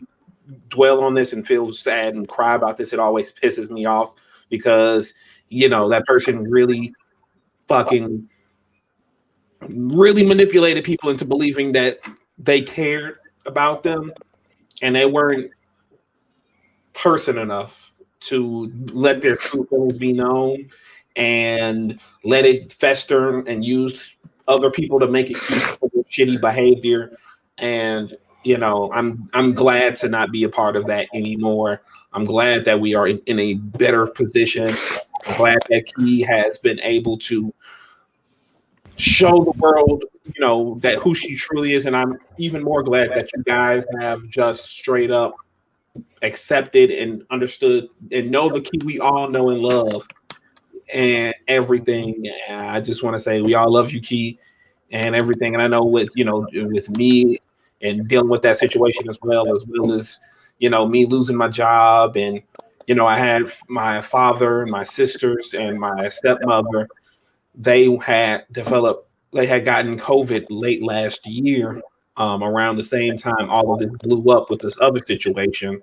dwell on this and feel sad and cry about this, it always pisses me off, because that person really fucking really manipulated people into believing that they cared about them, and they weren't person enough to let their true feelings be known, and let it fester and use other people to make excuses for their shitty behavior. And I'm glad to not be a part of that anymore. I'm glad that we are in a better position. I'm glad that Key has been able to show the world, that who she truly is. And I'm even more glad that you guys have just straight up accepted and understood and know the Key we all know and love and everything. And I just want to say we all love you, Key, and everything. And I know with me and dealing with that situation as well as me losing my job, and I had my father and my sisters and my stepmother. They had gotten COVID late last year, around the same time all of this blew up with this other situation.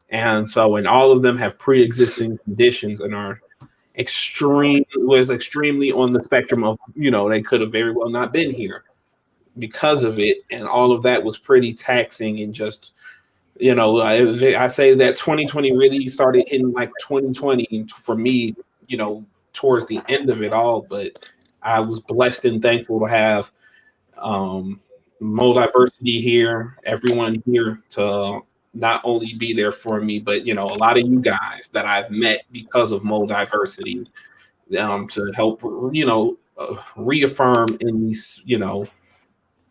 And so, and all of them have pre-existing conditions and are extremely on the spectrum of, they could have very well not been here because of it. And all of that was pretty taxing, and just, I say that 2020 really started hitting like 2020 for me, towards the end of it all. But I was blessed and thankful to have MulDiversity here, everyone here to not only be there for me, but a lot of you guys that I've met because of MulDiversity, to help reaffirm in these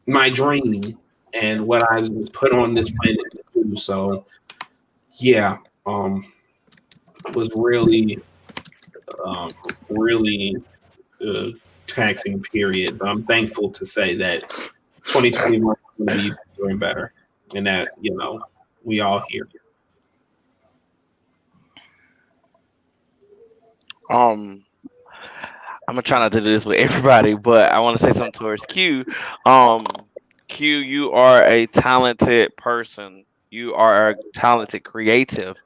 my dream and what I was put on this planet to do. So yeah, was really uh, taxing period. But I'm thankful to say that 2021 is going to be doing better, and that we all here. Um, I'm gonna try not to do this with everybody, but I want to say something towards Q. Um, Q, you are a talented person. You are a talented creative.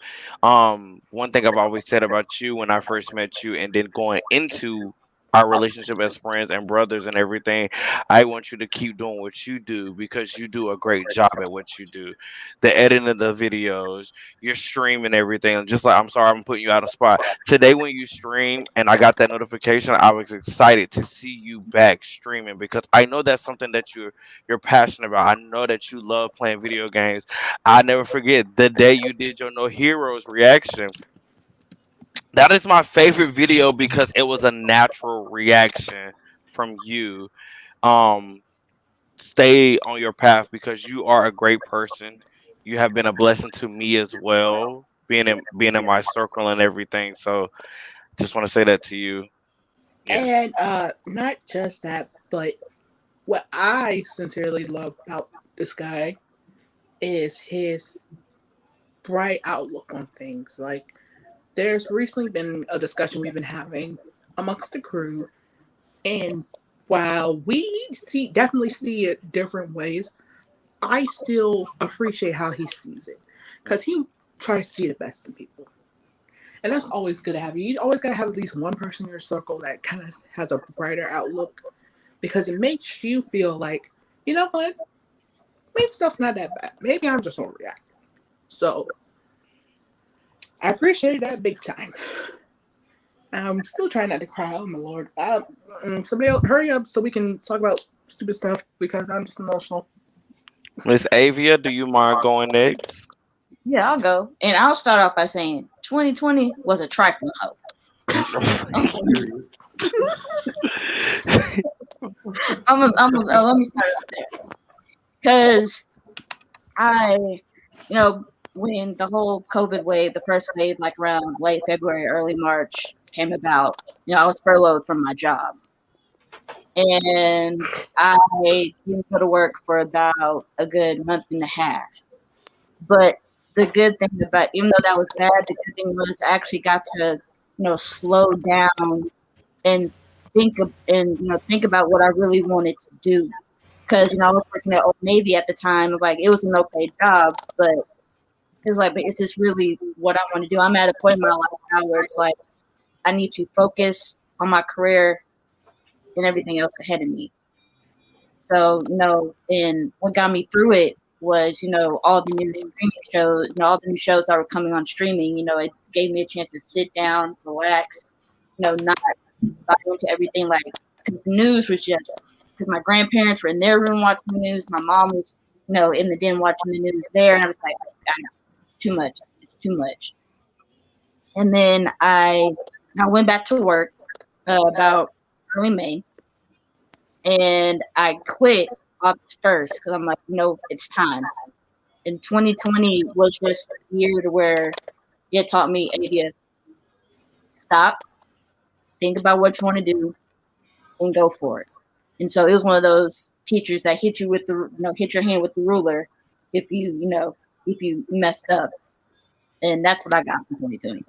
One thing I've always said about you when I first met you, and then going into our relationship as friends and brothers and everything, I want you to keep doing what you do, because you do a great job at what you do. The editing of the videos, you're streaming everything. Just like, I'm sorry, I'm putting you out of spot today when you stream and I got that notification. I was excited to see you back streaming, because I know that's something that you're passionate about. I know that you love playing video games. I never forget the day you did your No Heroes reaction. That is my favorite video, because it was a natural reaction from you. um Stay on your path, because you are a great person. You have been a blessing to me as well, being in my circle and everything. So just want to say that to you. Yes. And not just that, but what I sincerely love about this guy is his bright outlook on things. Like, there's recently been a discussion we've been having amongst the crew, and while we definitely see it different ways, I still appreciate how he sees it because he tries to see the best in people. And that's always good to have. You always got to have at least one person in your circle that kind of has a brighter outlook because it makes you feel like, you know what? Maybe stuff's not that bad. Maybe I'm just overreacting. So I appreciate that big time. I'm still trying not to cry. Oh my lord! Somebody else, hurry up so we can talk about stupid stuff because I'm just emotional. Miss Avia, do you mind going next? Yeah, I'll go. And I'll start off by saying 2020 was a trifling hope. Let me start off there. Because when the whole COVID wave, the first wave, like around late February, early March came about, I was furloughed from my job. And I didn't go to work for about a good month and a half. But the good thing about, even though that was bad, the good thing was I actually got to, slow down and think about what I really wanted to do. Because, I was working at Old Navy at the time. Like, it was an okay job, but it's like, but is this really what I want to do? I'm at a point in my life now where it's like, I need to focus on my career and everything else ahead of me. So, and what got me through it was, all the new streaming shows, all the new shows that were coming on streaming, it gave me a chance to sit down, relax, not buy into everything. Like, because the news was just, because my grandparents were in their room watching the news. My mom was, in the den watching the news there. And I was like, I know, too much. It's too much. And then I went back to work about early May. And I quit August 1st because I'm like, it's time. And 2020 was just a year to where it taught me, Avia, stop, think about what you want to do, and go for it. And so it was one of those teachers that hit you with hit your hand with the ruler if you messed up. And that's what I got from 2020.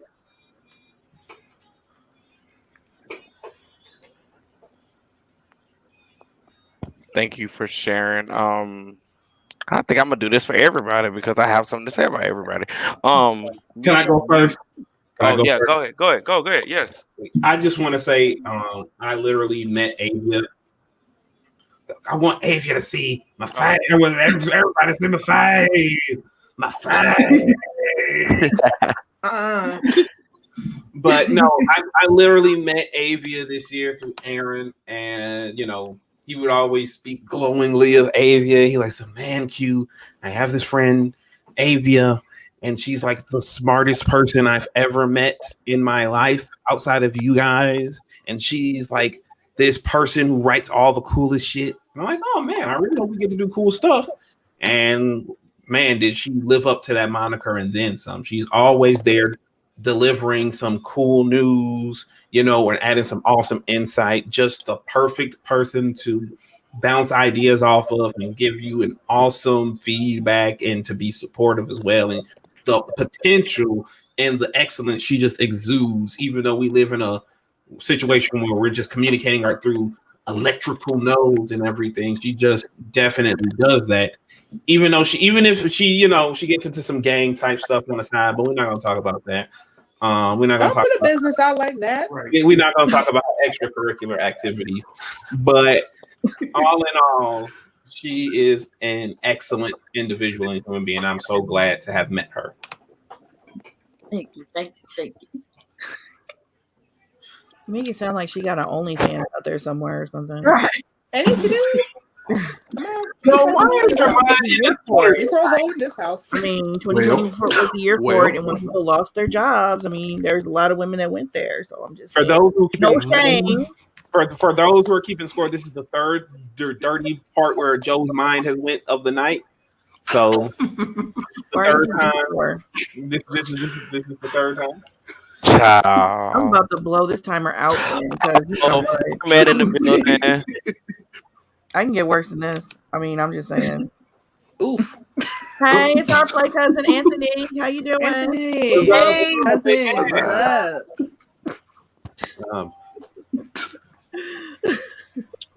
Thank you for sharing. I think I'm gonna do this for everybody because I have something to say about everybody. Can I go first? Go ahead. Go ahead. Yes. I just want to say, I literally met Avia. I want Avia to see my face. Everybody see my face. My face. But no, I literally met Avia this year through Aaron, and he would always speak glowingly of Avia. He likes, man, Q. I have this friend, Avia, and she's like the smartest person I've ever met in my life outside of you guys. And she's like this person who writes all the coolest shit. And I'm like, oh man, I really hope we get to do cool stuff. And man, did she live up to that moniker and then some. She's always there delivering some cool news, or adding some awesome insight. Just the perfect person to bounce ideas off of and give you an awesome feedback and to be supportive as well. And the potential and the excellence she just exudes, even though we live in a situation where we're just communicating right through electrical nodes and everything. She just definitely does that. Even if she gets into some gang type stuff on the side, but we're not going to talk about that. We're not going to talk about business out like that. We're not going to talk about extracurricular activities. But all in all, she is an excellent individual and human being. I'm so glad to have met her. Thank you. Make it sound like she got an OnlyFans out there somewhere or something. Right. And if you do, no, why is your mind you grow old in this house? I mean, 2020 was the year for it, and when people lost their jobs, I mean, there's a lot of women that went there. So I'm just saying, those who no shame. For those who are keeping score, this is the third dirty part where Joe's mind has went of the night. So the third time. This is the third time. I'm Child. about to blow this timer out then because you know Oh, what? man in the building. I can get worse than this. I mean, I'm just saying. Oof. Hey, it's our play cousin Anthony. How you doing? Anthony. Hey. Cousin, what's up?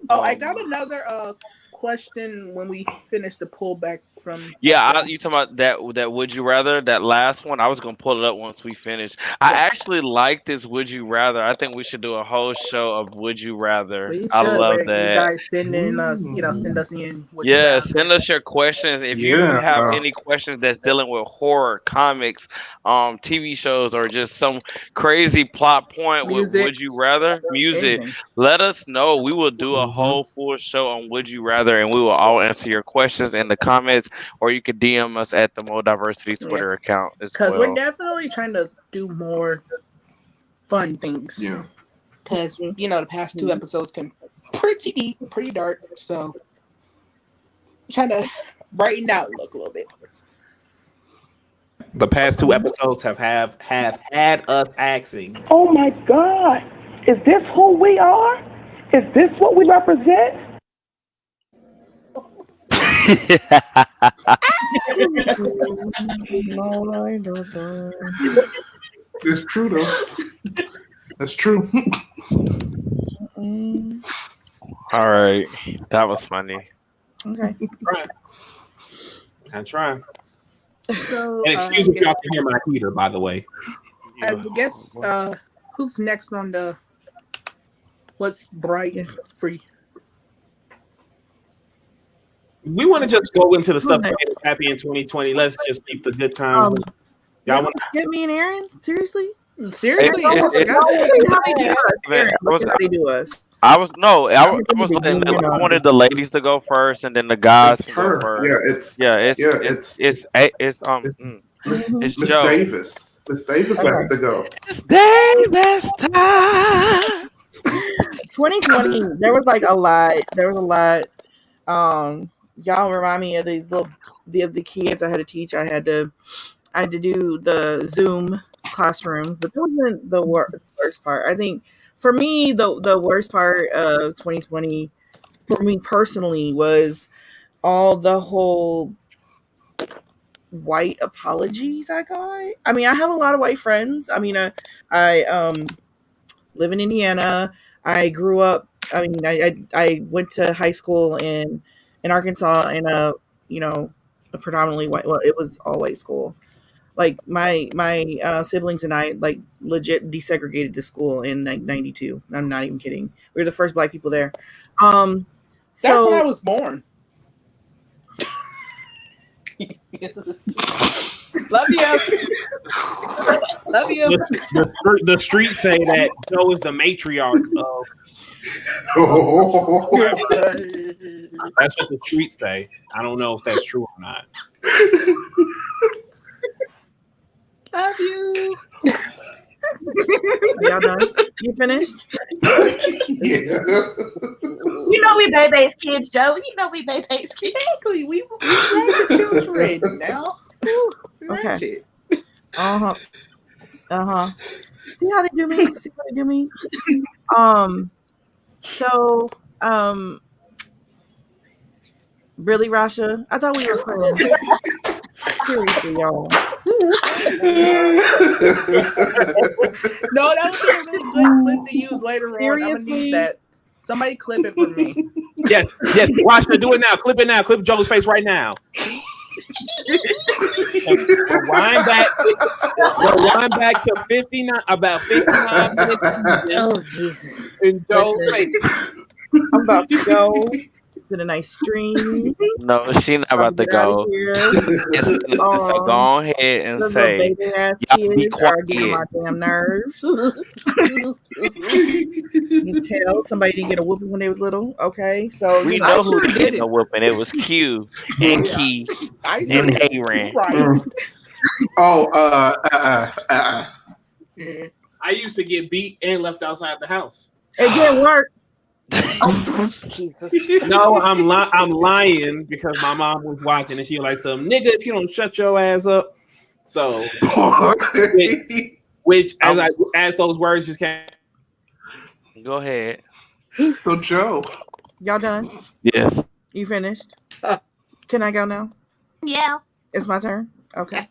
Oh, I got another question when we finish the pullback from. Yeah, you talking about that would you rather, that last one? I was gonna pull it up once we finish. I actually like this would you rather. I think we should do a whole show of would you rather. We I should, love where you that. guys send in us, send us in. What you Yeah, rather. send us your questions. If you Yeah. have any questions that's dealing with horror, comics, TV shows, or just some crazy plot point with Music. would you rather, music, Anything. let us know. We will do a whole full show on would you rather, and we will all answer your questions in the comments, or you can DM us at the MulDiversity Twitter account as Because we're well. definitely trying to do more fun things. Yeah. Because, the past two episodes can pretty deep, pretty dark. So, trying to brighten out look a little bit. The past two episodes have had us asking. Oh my God. Is this who we are? Is this what we represent? It's true though. That's true. All right, that was funny. Okay. I'm trying. So, And excuse me if y'all can hear my heater, by the way. I guess, who's next on the What's Bright for you? We want to just go into the stuff that made us happy in 2020. Let's just keep the good times. Y'all want to get me and Aaron? Seriously? Seriously? How they do us? Aaron, look at how they do us. I wanted the ladies to go first, and then the guys to go first. It's Miss Joe. Davis. Miss Davis has to go. Davis time. 2020, there was like a lot. There was a lot. Y'all remind me of these little the kids I had to teach. I had to do the Zoom classroom, but that wasn't the worst part. I think for me, the worst part of 2020 for me personally was all the whole white apologies I got. I mean, I have a lot of white friends. I mean, I live in Indiana. I grew up. I mean, I went to high school in Arkansas in a predominantly white. Well, it was all white school. Like my siblings and I like legit desegregated the school in like 92. I'm not even kidding. We were the first black people there. That's when I was born. Love you. Love you. The streets say that Joe is the matriarch of. That's what the streets say. I don't know if that's true or not. Love you. Y'all done? You finished? Yeah. You know we baby's kids, Joe. You know we baby's kids. Exactly. We raise the children now. Okay. See how they do me? See how they do me? So, really, Rasha? I thought we were friends. Seriously, y'all. No, that would be a really good clip to use later on. I'm gonna need that. Somebody clip it for me. Yes. Rasha, do it now. Clip it now. Clip Joe's face right now. Rewind back to 59. About 59 minutes. Oh Jesus! And Joe's face. I'm about to go. It's been a nice stream. No, she not about to go. Go ahead and say, y'all be are getting quiet. my damn nerves. You tell somebody didn't get a whooping when they was little. Okay, so We know who didn't get a whooping. It was Q and Key and Hayran. I used to get beat and left outside the house. It didn't work. No, I'm lying because my mom was watching and she was like, "Some nigga, if you don't shut your ass up." So with Which as those words just came. Go ahead. So Joe, y'all done? Yes. You finished? Can I go now? Yeah. It's my turn. Okay.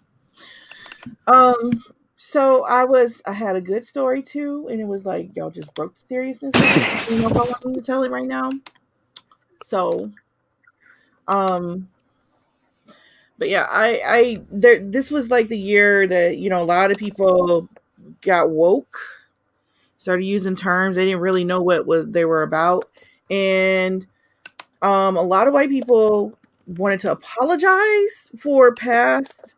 So I had a good story too, and it was like y'all just broke the seriousness of it. You know if I want me to tell it right now. So, but yeah, this was like the year that a lot of people got woke, started using terms they didn't really know what they were about, and a lot of white people wanted to apologize for past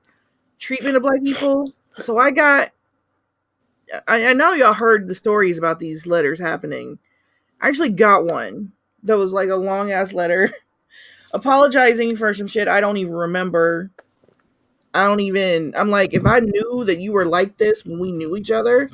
treatment of black people. So I know y'all heard the stories about these letters happening. I actually got one that was like a long ass letter apologizing for some shit I don't even remember. I'm like, if I knew that you were like this when we knew each other,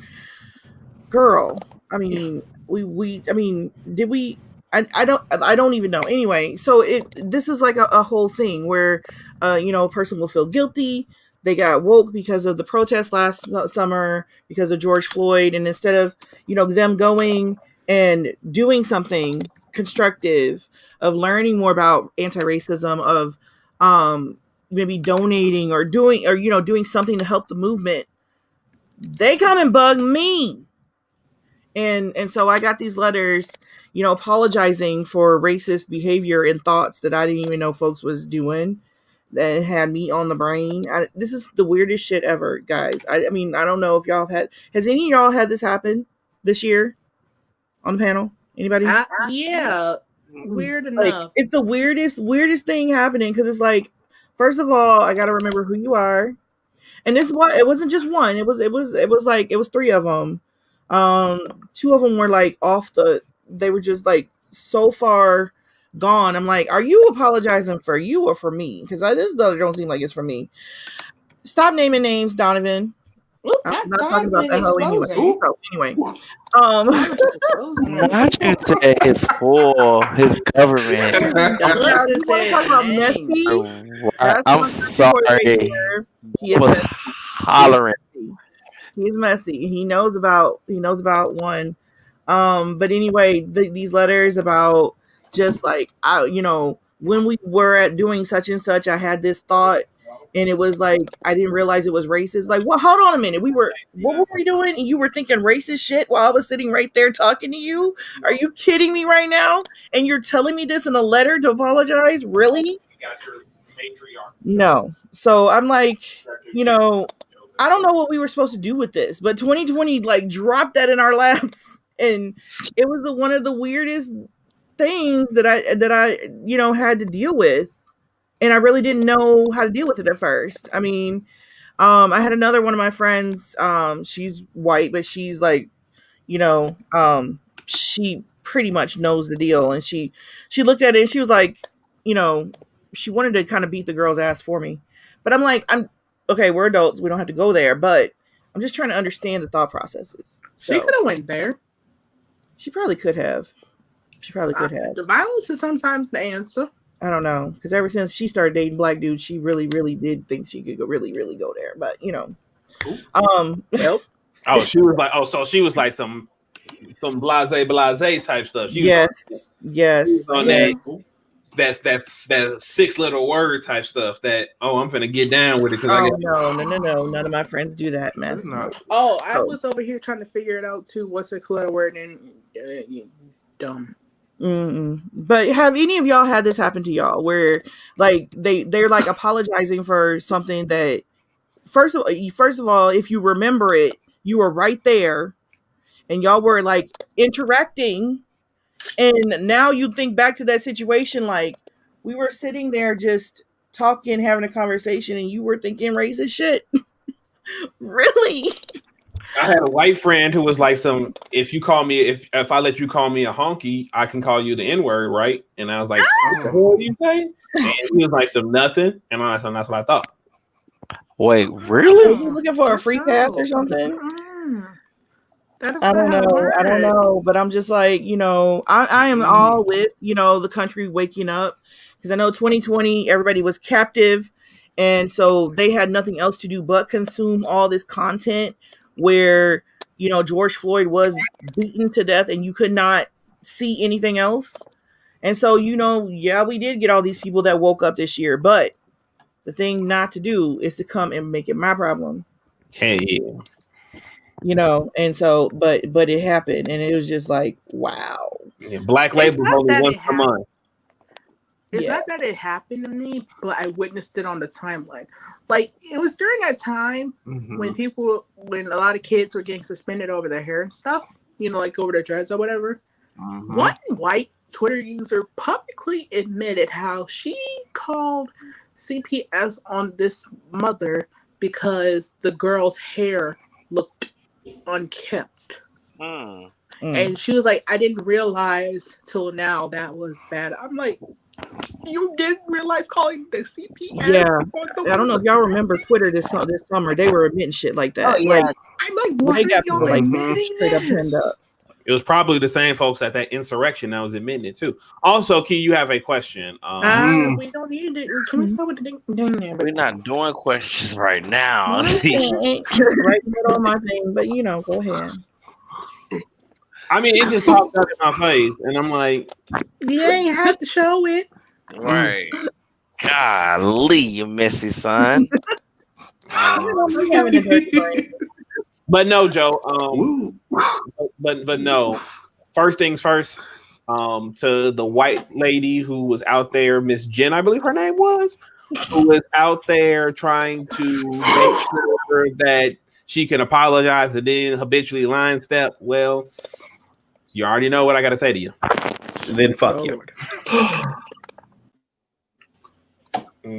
girl, I mean, did we? I don't even know. Anyway, so this is like a whole thing where, a person will feel guilty. They got woke because of the protest last summer because of George Floyd, and instead of them going and doing something constructive, of learning more about anti-racism, of maybe donating or doing something to help the movement, they come and bug me. And so I got these letters, apologizing for racist behavior and thoughts that I didn't even know folks was doing, that had me on the brain. This is the weirdest shit ever, guys. I mean, I don't know if y'all has any of y'all had this happen this year on the panel? Anybody? Yeah. Weird like, enough. It's the weirdest thing happening, because it's like, first of all, I got to remember who you are. And this is why it wasn't just one. It was three of them. Two of them were like they were just like so far gone. I'm like, are you apologizing for you or for me? Because this don't seem like it's for me. Stop naming names, Donovan. Ooh, I'm not talking about that hoe anyway. So anyway, Not you say his full, his government. I'm sorry. He is was hollering. He's messy. He knows about one. But anyway, these letters about just like when we were at doing such and such, I had this thought, and it was like I didn't realize it was racist. Like, well, hold on a minute. What were we doing? And you were thinking racist shit while I was sitting right there talking to you? Are you kidding me right now? And you're telling me this in a letter to apologize? Really? No. So I'm like, I don't know what we were supposed to do with this, but 2020 like dropped that in our laps, and it was one of the weirdest things that I had to deal with, and I really didn't know how to deal with it at first. I mean, I had another one of my friends. She's white, but she's like, she pretty much knows the deal, and she looked at it and she was like, she wanted to kind of beat the girl's ass for me, but I'm like, okay, we're adults. We don't have to go there, but I'm just trying to understand the thought processes. So, she could have went there. She probably could have. The violence is sometimes the answer. I don't know, because ever since she started dating black dudes, she really, really did think she could really, really go there. But Yep. Oh, she was like, so she was like some blase type stuff. Yes. On that 6 little word type stuff that, I'm finna get down with it. No. None of my friends do that mess. No. I was over here trying to figure it out too. What's a clear word? And dumb. Mm-mm. But have any of y'all had this happen to y'all where like they're like apologizing for something that first of all, if you remember it, you were right there and y'all were like interacting, and now you think back to that situation like we were sitting there just talking, having a conversation, and you were thinking racist shit. Really? I had a white friend who was like, if you call me, if I let you call me a honky, I can call you the N-word, right? And I was like, what the hell are you saying? And he was like, nothing. And I was like, that's what I thought. Wait, really? Are you looking for a free pass or something? I don't know. But I'm just like, I am all with, the country waking up, because I know 2020, everybody was captive. And so they had nothing else to do but consume all this content where, you know, George Floyd was beaten to death and you could not see anything else. And so, you know, yeah, we did get all these people that woke up this year, but the thing not to do is to come and make it my problem. Hey, yeah. You know, and so, but it happened, and it was just like, wow. Yeah, Black Label only once a month. It's not that it happened to me, but I witnessed it on the timeline. Like, it was during that time when when a lot of kids were getting suspended over their hair and stuff, you know, like over their dreads or whatever. One white Twitter user publicly admitted how she called CPS on this mother because the girl's hair looked unkept. And she was like, I didn't realize till now that was bad. I'm like, you didn't realize calling the CPS? Yeah. I don't know if y'all remember Twitter this summer. They were admitting shit like that. Oh, yeah. Like, I'm like, why they got are y'all people like admitting straight up turned this? up. It was probably the same folks at that insurrection that was admitting it too. Also, Key, you have a question. We don't need it. Can we start with the ding? We're not doing questions right now. Right there on my thing, but you know, go ahead. I mean, it just popped up in my face, and I'm like, you ain't have to show it. Right. Golly, you messy son. But no, Joe. But no. First things first. To the white lady who was out there, Miss Jen, I believe her name was, who was out there trying to make sure that she can apologize and then habitually line step. Well, you already know what I got to say to you. And then fuck you.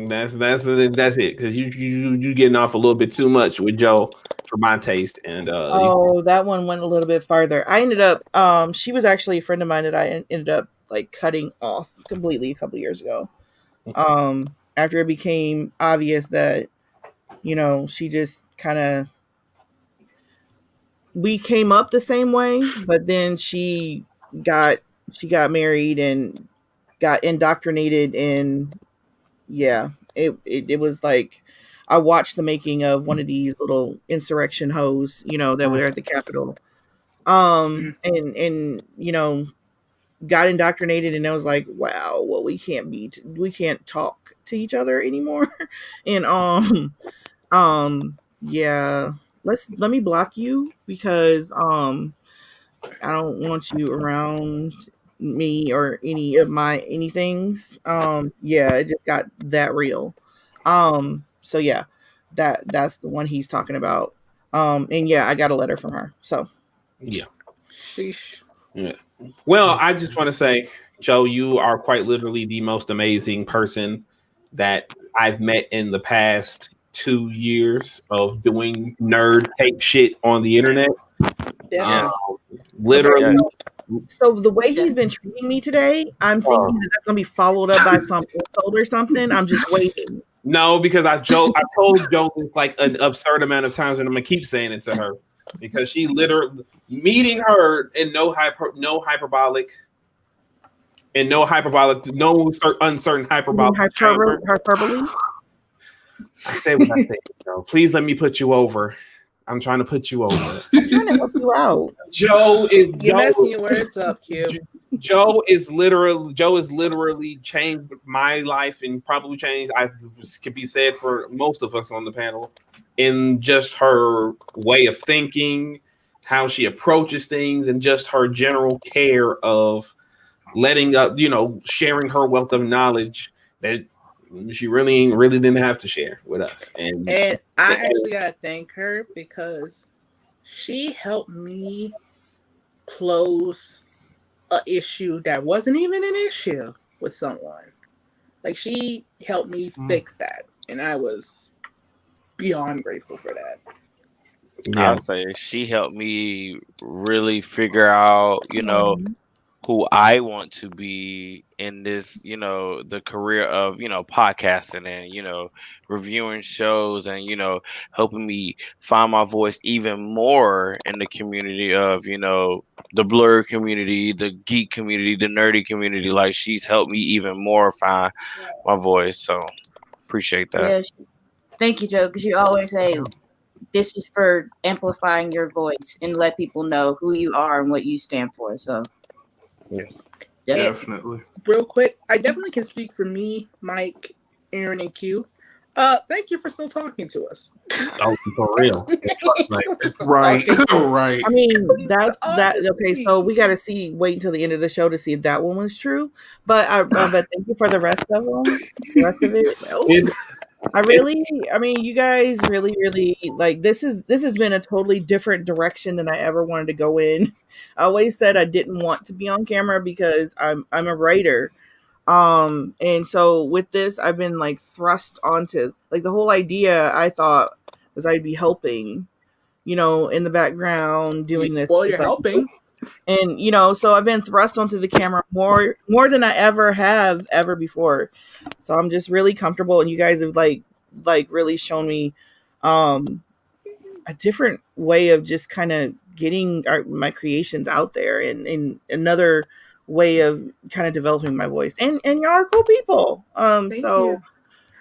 That's it, because you getting off a little bit too much with Joe for my taste. And that one went a little bit farther. I ended up she was actually a friend of mine that I ended up like cutting off completely a couple years ago. After it became obvious that, you know, she just kind of, we came up the same way, but then she got married and got indoctrinated, and it was like I watched the making of one of these little insurrection hoes, you know, that were at the Capitol. And you know, got indoctrinated, and I was like, wow, well, we can't talk to each other anymore. And yeah, let me block you, because I don't want you around me or any of my anythings. Yeah, it just got that real. So yeah, that's the one he's talking about. And yeah, I got a letter from her. So yeah. Well, I just want to say, Joe, you are quite literally the most amazing person that I've met in the past 2 years of doing nerd tape shit on the internet. Literally. So the way he's been treating me today, I'm thinking that's gonna be followed up by some insult or something. I'm just waiting. No, because I told Joe this like an absurd amount of times, and I'm gonna keep saying it to her, because she literally, meeting her in no hyperbolic, no uncertain hyperbolic. Hyperbole. I say what I say. Joe. Please let me put you over. I'm trying to put you over. I'm trying to help you out. You're messing your words up, Q. Joe is literally changed my life, and probably changed, could be said for most of us on the panel, in just her way of thinking, how she approaches things, and just her general care of letting up, you know, sharing her wealth of knowledge that she really didn't have to share with us. And I actually gotta thank her, because she helped me close an issue that wasn't even an issue with someone. Like, she helped me fix that, and I was beyond grateful for that. I'll say she helped me really figure out, you know, who I want to be in this, you know, the career of, you know, podcasting and, you know, reviewing shows, and, you know, helping me find my voice even more in the community of, you know, the blur community, the geek community, the nerdy community. Like, she's helped me even more find my voice. So appreciate that. Yeah, thank you, Joe, because you always say this is for amplifying your voice and let people know who you are and what you stand for. So, yeah. Definitely. Real quick, I definitely can speak for me, Mike, Aaron, and Q. Thank you for still talking to us. Oh, for real. Right. Right. I mean, that's that. Okay, Honesty. so we got to wait until the end of the show to see if that one was true. But but thank you for the rest of them. The rest of it. I mean, you guys really, like this has been a totally different direction than I ever wanted to go in. I always said I didn't want to be on camera because I'm a writer. And so with this, I've been like thrust onto like the whole idea I thought was I'd be helping, you know, in the background doing this. Well, you're helping. And you know, so I've been thrust onto the camera more than I ever before. So I'm just really comfortable, and you guys have like really shown me a different way of just kind of getting my creations out there, and another way of kind of developing my voice. And you are cool people. Thank you.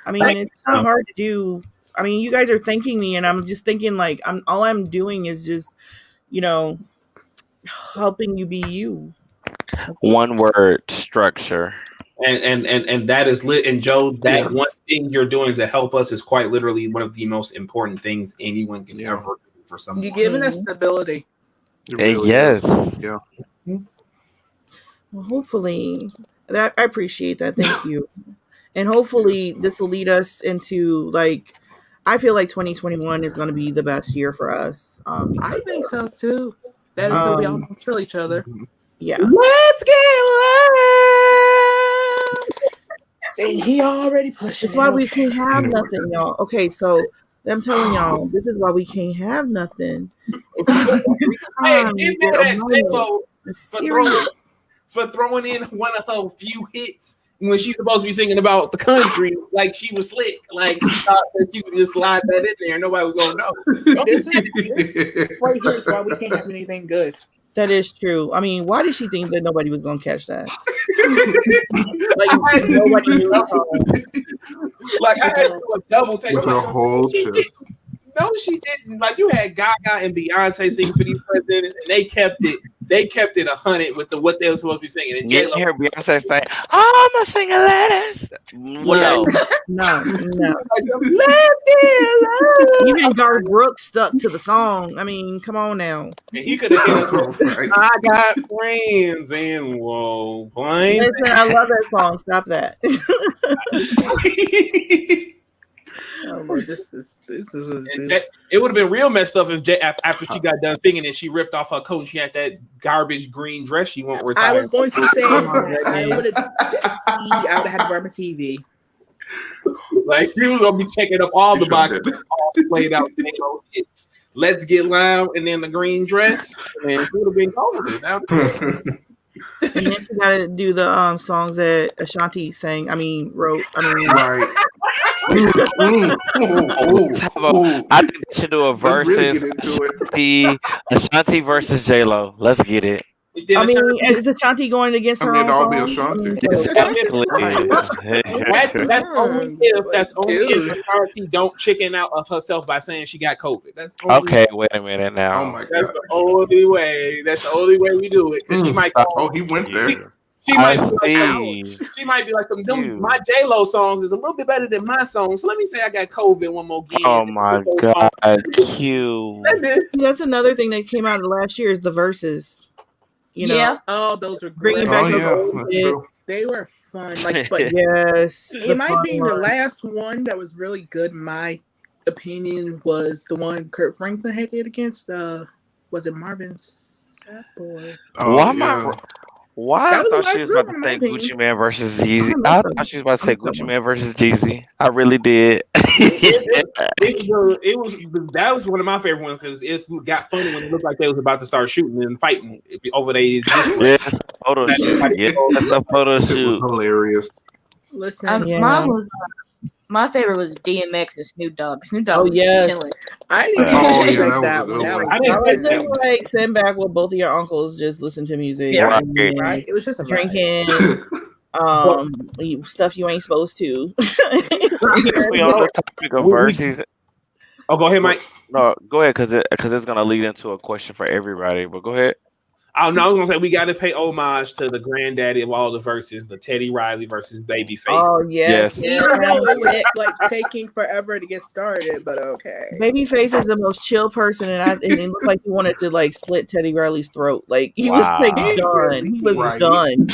I mean, it's not hard to do. I mean, you guys are thanking me, and I'm just thinking like all I'm doing is just, you know, helping you be you. One word: structure. And that is lit. And Joe, that Yes. one thing you're doing to help us is quite literally one of the most important things anyone can Yeah. ever do for someone. You're giving us stability. It really Yes. is. Yeah. Well, hopefully, that I appreciate that. Thank you. And hopefully, this will lead us into like, I feel like 2021 is going to be the best year for us. I think so too. That is so we all kill each other. Yeah. Let's get loud. And he already pushing. That's why we can't have nothing, y'all. Okay, so I'm telling y'all, this is why we can't have nothing. Hey, give me that J-Lo serious. for throwing in one of her few hits when she's supposed to be singing about the country, like she was slick, like she thought that you could just slide that in there and nobody was gonna know. This right here is why we can't have anything good. That is true. I mean, why did she think that nobody was gonna catch that? Like nobody knew the song. Like I had to do a double take. With her whole chest. No, she didn't. Like you had Gaga and Beyonce singing for these presidents, and they kept it 100 with what they were supposed to be singing. And You J-Lo, hear Beyonce say, "I'm a single ladies." No. Let's get loud. Even Garth Brooks stuck to the song. I mean, come on now. And he could have said, I got friends in low planes. Listen, I love that song. Stop that. Oh, Lord, this is It would have been real messed up if after she got done singing and she ripped off her coat and she had that garbage green dress she won't retire. I was going to say I would have had to burn my TV. Like she was gonna be checking up all the boxes, all played out hits. Let's get loud, and then the green dress, and she would have been golden. And then she gotta do the songs that Ashanti sang. Wrote. Right. I think they should do a versus Ashanti versus J-Lo. Let's get it. Is Ashanti going against her own it'll be song? Ashanti. That's only if Ashanti don't chicken out of herself by saying she got COVID. That's okay. Wait a minute now. Oh my God. That's the only way. That's the only way we do it. She might. Oh, he went there. She might be like, my J-Lo songs is a little bit better than my songs. So let me say I got COVID one more game. Oh my God, Q. That's another thing that came out of last year is the verses. You know? Yeah. Oh, those are great. They were fun. But yes. In my opinion, the last one that was really good, in my opinion, was the one Kurt Franklin had did against was it Marvin Sapp or? Why I thought she was about to say Gucci Man versus Jeezy. I thought she was about to say Gucci Man versus Jeezy. I really did. That was one of my favorite ones because it got funny when it looked like they was about to start shooting and fighting over there. That's a photo shoot. Hilarious. Listen, my favorite was DMX and Snoop Dogg. Snoop Dogg was just chilling. I didn't even that one. I didn't like sitting back with both of your uncles, just listen to music. Yeah, right. It was just a drinking stuff you ain't supposed to. We on the topic of verses. Oh, go ahead, Mike. No, go ahead, because it's gonna lead into a question for everybody. But go ahead. Oh no, I was gonna say we got to pay homage to the granddaddy of all the verses, the Teddy Riley versus Babyface. Oh yes. Even though it was like taking forever to get started, but okay. Babyface is the most chill person, and it looked like he wanted to like slit Teddy Riley's throat. Like he was like done. He was done.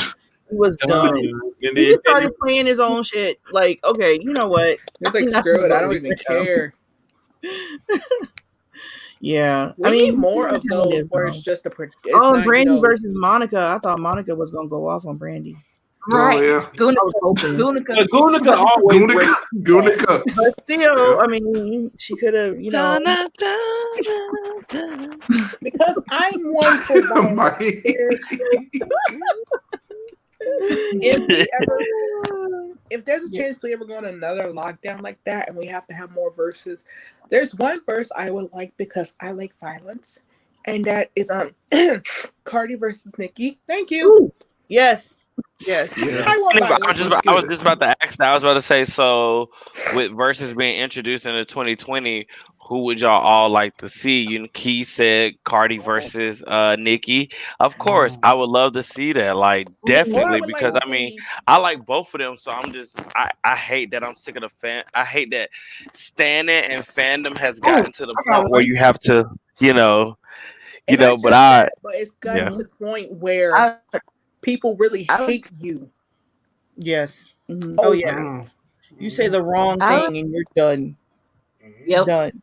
He was done. And He just started playing his own shit. Like, okay, you know what? It's like, screw it. I don't even care. Yeah, we need more of those where it's just a. Oh, Brandy versus Monica. I thought Monica was gonna go off on Brandy. Right. Oh, yeah. Gunica always Gunica. But still, I mean, she could have, you know. Because I'm one for violence. If there's a chance we ever go on another lockdown like that and we have to have more verses, there's one verse I would like because I like violence, and that is Cardi versus Nicki. Thank you. Ooh, yes. Yes. Yeah. I was just about to ask that. I was about to say, so with verses being introduced into 2020, who would y'all all like to see? You know, Key said Cardi versus Nicki. Of course, I would love to see that. Like, definitely, because I mean, I like both of them. So I hate that I'm sick of the fan. I hate that standing and fandom has gotten to the point where you have to, but it's gotten to the point where people really hate you. Yes. Mm-hmm. Oh yeah. You say the wrong thing and you're done. Yep. Done.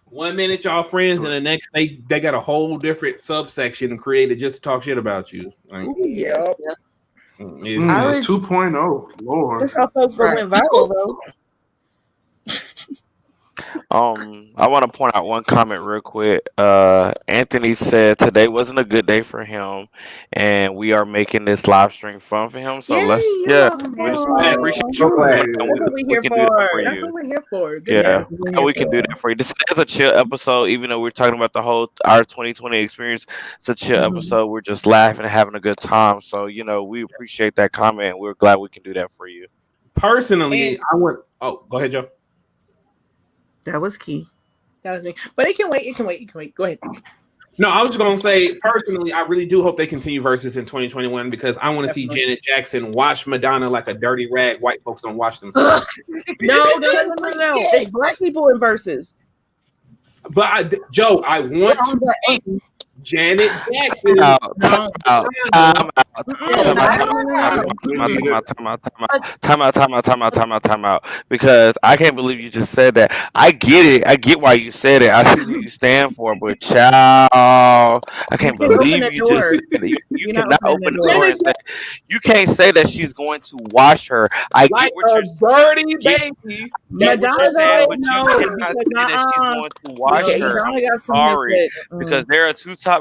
1 minute y'all friends, and the next they got a whole different subsection created just to talk shit about you. Like, yep. 2.0. Lord. That's how folks went viral though. I want to point out one comment real quick. Anthony said today wasn't a good day for him, and we are making this live stream fun for him. So we appreciate you. That's what we're here for. So we can do that for you. This is a chill episode, even though we're talking about our 2020 experience. It's a chill episode. We're just laughing and having a good time. So we appreciate that comment. And we're glad we can do that for you. Personally, I want. Oh, go ahead, Joe. That was Key. That was me. But it can wait. It can wait. Go ahead. No, I was just gonna say personally, I really do hope they continue verses in 2021 because I want to see Janet Jackson watch Madonna like a dirty rag. White folks don't watch themselves. No. It's black people in verses. But Joe, I want to see Janet Jackson. Time out. Because I can't believe you just said that. I get it. I get why you said it. I see what you stand for, but child, I can't believe you just said it. You cannot open the door and say you can't say that she's going to wash her. I like get what you're dirty baby. Madonna going to wash her. I'm sorry, because there are two top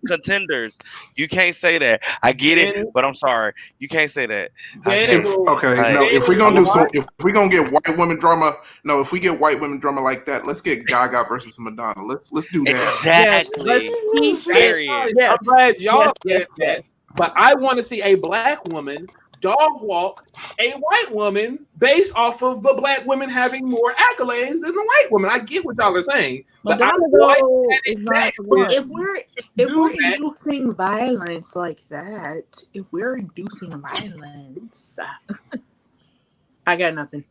contenders. You can't say that. I get it, but I'm sorry. You can't say that. If we're gonna get white women drama, if we get white women drama like that, let's get Gaga versus Madonna. Let's do that. Exactly. I'm glad y'all said that. But I want to see a black woman dog walk a white woman based off of the black women having more accolades than the white woman. I get what y'all are saying, but if we're inducing violence like that, I got nothing.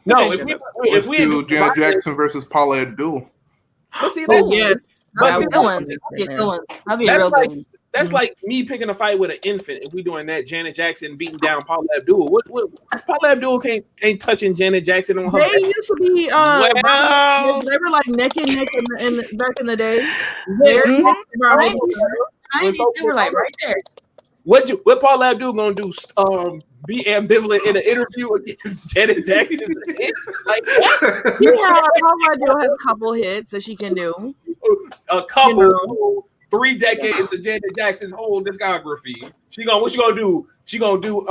No, if we do Janet Jackson versus Paula Abdul. Let's see that. Yes, that'd be a good one. That'd be a real good one. That's like me picking a fight with an infant. If we doing that, Janet Jackson beating down Paula Abdul. What Paula Abdul ain't touching Janet Jackson on her. They used to be they were like neck and neck in back in the day. They were like right there. What Paula Abdul gonna do? Be ambivalent in an interview against Janet Jackson? Like that? Paula Abdul has a couple hits that she can do. A couple. 3 decades of Janet Jackson's whole discography. What she gonna do? She gonna do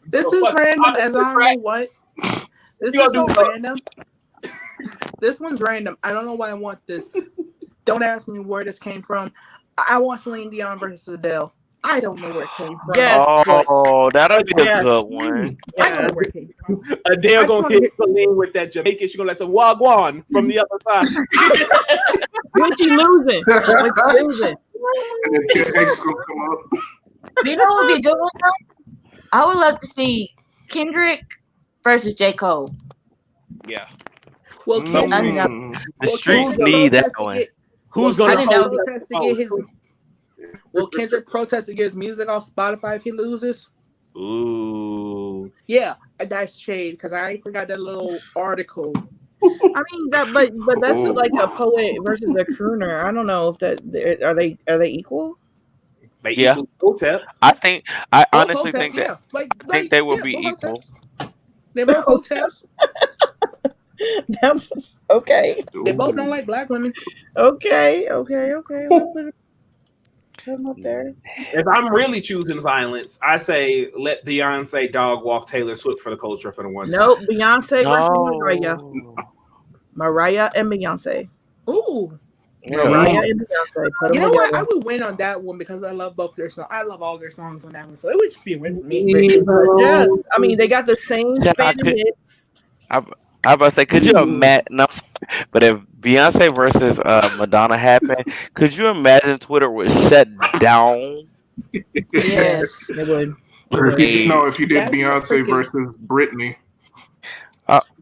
This is random as I know what. This is so random. This one's random. I don't know why I want this. Don't ask me where this came from. I want Celine Dion versus Adele. I don't know where it came from. Yes, Oh, that'll be a yeah. good one. I don't know where it came from. Adele I just gonna wanna hit hear- Celine with that Jamaican. She gonna let some wagwan from the other side. When she losing. When she losing. And then Kid Hank's gonna come up. You know what would be a good one though? I would love to see Kendrick versus J. Cole. Yeah. Well, Kendrick, The streets need that one. Who's Well, gonna Kendrick hold protest to get his? Will Kendrick protest to get his music off Spotify if he loses? Ooh. Yeah, that's shade because I forgot that little article. I mean that, but that's like a poet versus a crooner. I don't know if that are they equal? Yeah. I honestly Hotep, think that yeah. I think they will yeah, be both equal. Hoteps. They're both hoteps. Okay. They both don't like black women. Okay. We'll put them up there. If I'm really choosing violence, I say let Beyonce dog walk Taylor Swift for the culture for the one time. Nope, Beyonce versus Mariah. Mariah and Beyonce. Ooh. Mariah and Beyonce. Put them You know what? together. I would win on that one because I love both their songs. I love all their songs on that one, so it would just be a win for me. Yeah, I mean they got the same span of hits. I about to say, could you imagine? No, but if Beyonce versus Madonna happened, could you imagine Twitter would shut down? Yes, it would. Or if you did That's Beyonce freaking- versus Britney.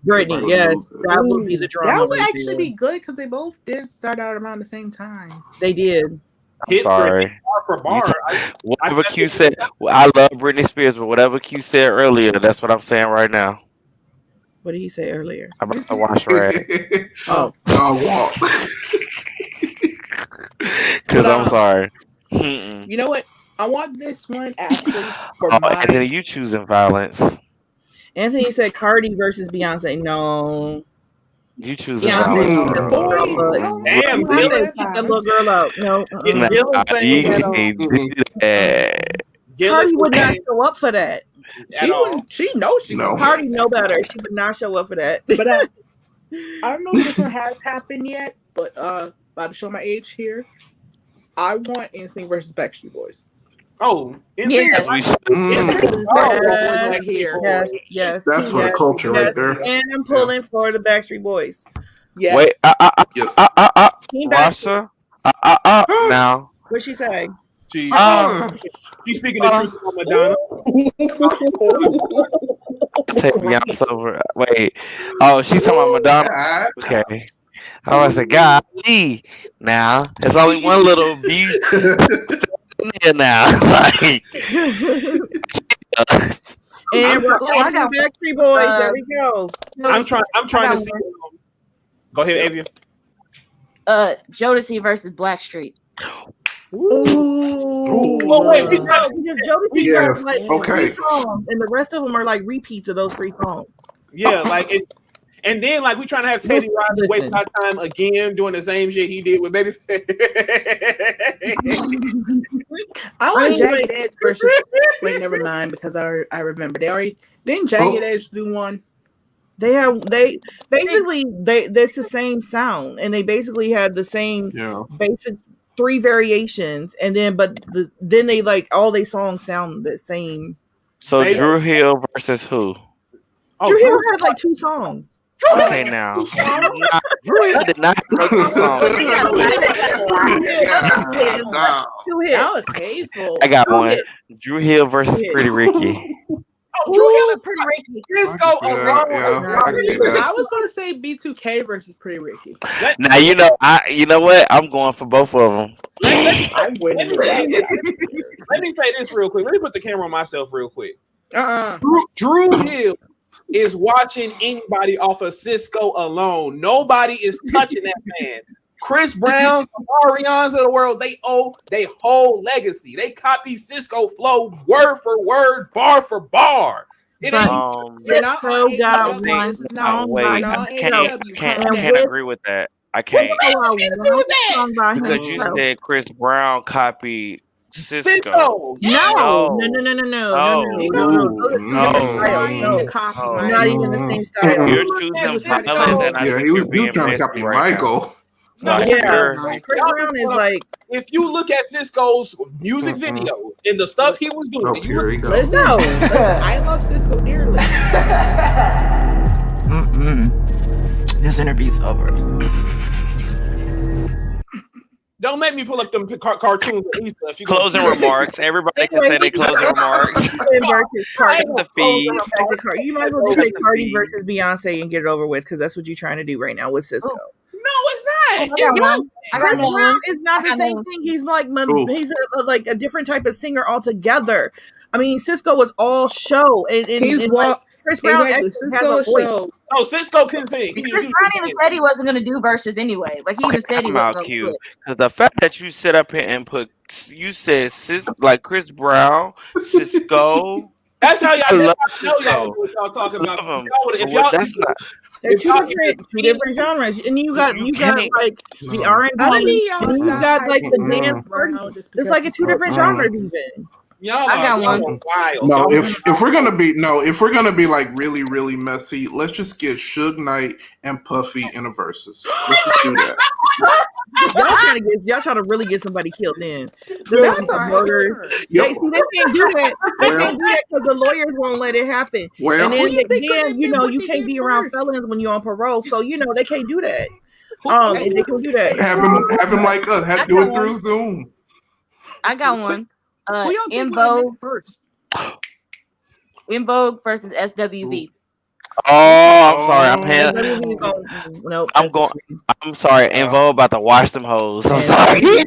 Britney, yes, that would be the drama. That would right actually there. be good because they both did start out around the same time. They did. I'm sorry. Bar for bar. Whatever Q said, I love Britney Spears, but whatever Q said earlier, that's what I'm saying right now. What did he say earlier? I'm about to watch Rag. Oh, walk. Because I'm sorry. You know what? I want this one actually for Oh, my. Anthony, you choosing violence. Anthony said Cardi versus Beyonce. No. You choosing Beyonce. violence. Damn, Beyonce, keep that little girl out. No. Nah, you can't do that. Cardi would not show up for that. She wouldn't. She knows she wouldn't. Cardi know better. She would not show up for that. But I don't know if this one has happened yet. But about to show my age here. I want NSYNC versus Backstreet Boys. Oh, Yes. Yes. That's for the culture right there. And I'm pulling for the Backstreet Boys. Yes. Wait, Yes. Team Backstreet. Rasha, now. What'd she say? She's speaking the truth about Madonna. Take Beyonce over. Wait. Oh, she's talking about Madonna. Okay. I was like, golly. Now, there's only one little view in now. Like, And we're on the Backstreet Boys. There we go. I'm trying to see. Go ahead, Avia. Jodeci versus Blackstreet. Ooh. Oh wait, because Jodeci Yes, has like okay. 3 songs, and the rest of them are like repeats of those 3 songs. Yeah, like it. And then, like, we trying to have Teddy Riley waste our time again doing the same shit he did with Baby. I want Jagged Edge versus. Wait, never mind because I remember they already didn't Jagged Edge do one. They basically that's the same sound, and they basically had the same basic 3 variations, and then then they like all they songs sound the same. So Drew Hill versus who? Drew Hill had like 2 songs. Okay, now. Drew Hill did not have no 2 songs. That was hateful. I got one. Drew Hill versus Pretty Ricky. Drew Hill and Pretty Ricky. Disco I was gonna say B2K versus Pretty Ricky. Now you know what? I'm going for both of them. I'm winning. Let me say this real quick. Let me put the camera on myself real quick. Uh-uh. Drew Hill is watching anybody off of Cisco alone. Nobody is touching that man. Chris Brown, Marions of the world, they owe their whole legacy. They copy Cisco flow word for word, bar for bar. It ain't Cisco got one song by I can't agree with that. I can't. Because you said Chris Brown copied Cisco. No. Not even the same style. You're choosing violence, and I think he was you're being trying to copy messy right Michael. No, Like, Yeah, you're- Chris Brown is like if you look at Cisco's music video and the stuff he was doing, Oh, you here look, he goes. Listen, no. I love Cisco dearly. This interview's over. don't make me pull up them cartoons. Lisa, if you closing remarks. Everybody can say their closing remarks. versus Cardi. The feed. You might as well just say Cardi versus Beyonce and get it over with, because that's what you're trying to do right now with Cisco. No, it's not. I got one. I got Chris one. Brown is not I the got same one. thing. He's like Ooh. he's like a different type of singer altogether. I mean, Cisco was all show, and He's like, Chris Brown exactly. actually has Cisco a voice. show. Oh, Cisco can sing. Chris Brown even said he wasn't going to do verses anyway. Like he even said he I'm wasn't out going to do cute. it. Because the fact that you sit up here and you said like Chris Brown, Cisco. That's how y'all I know love y'all Cisco. what y'all talking about. Love 'em. If Well, y'all, that's not. They're if y'all- two different genres, and you got like the R&B, I need y'all and to you stop got like the hyping dance. Brown just It's because like a he's two different genres even. y'all I got y'all one. wild. No, Y'all- if we're gonna be like really, really messy, let's just get Suge Knight and Puffy in a versus. Let's just do that. Y'all trying to really get somebody killed in. That's The a murders. Yep. They can't do that. They can't do that because the lawyers won't let it happen. Well, And then Who you think gonna you know admit you what can't they be did around first? felons when you're on parole. So you know they can't do that. Hey, And they can do that. have him like us. Do it through Zoom. I got one. who y'all In think gonna Vogue, admit first? In Vogue versus SWV. Oh, I'm sorry. I'm sorry. Invo about to wash them hoes. I'm sorry. You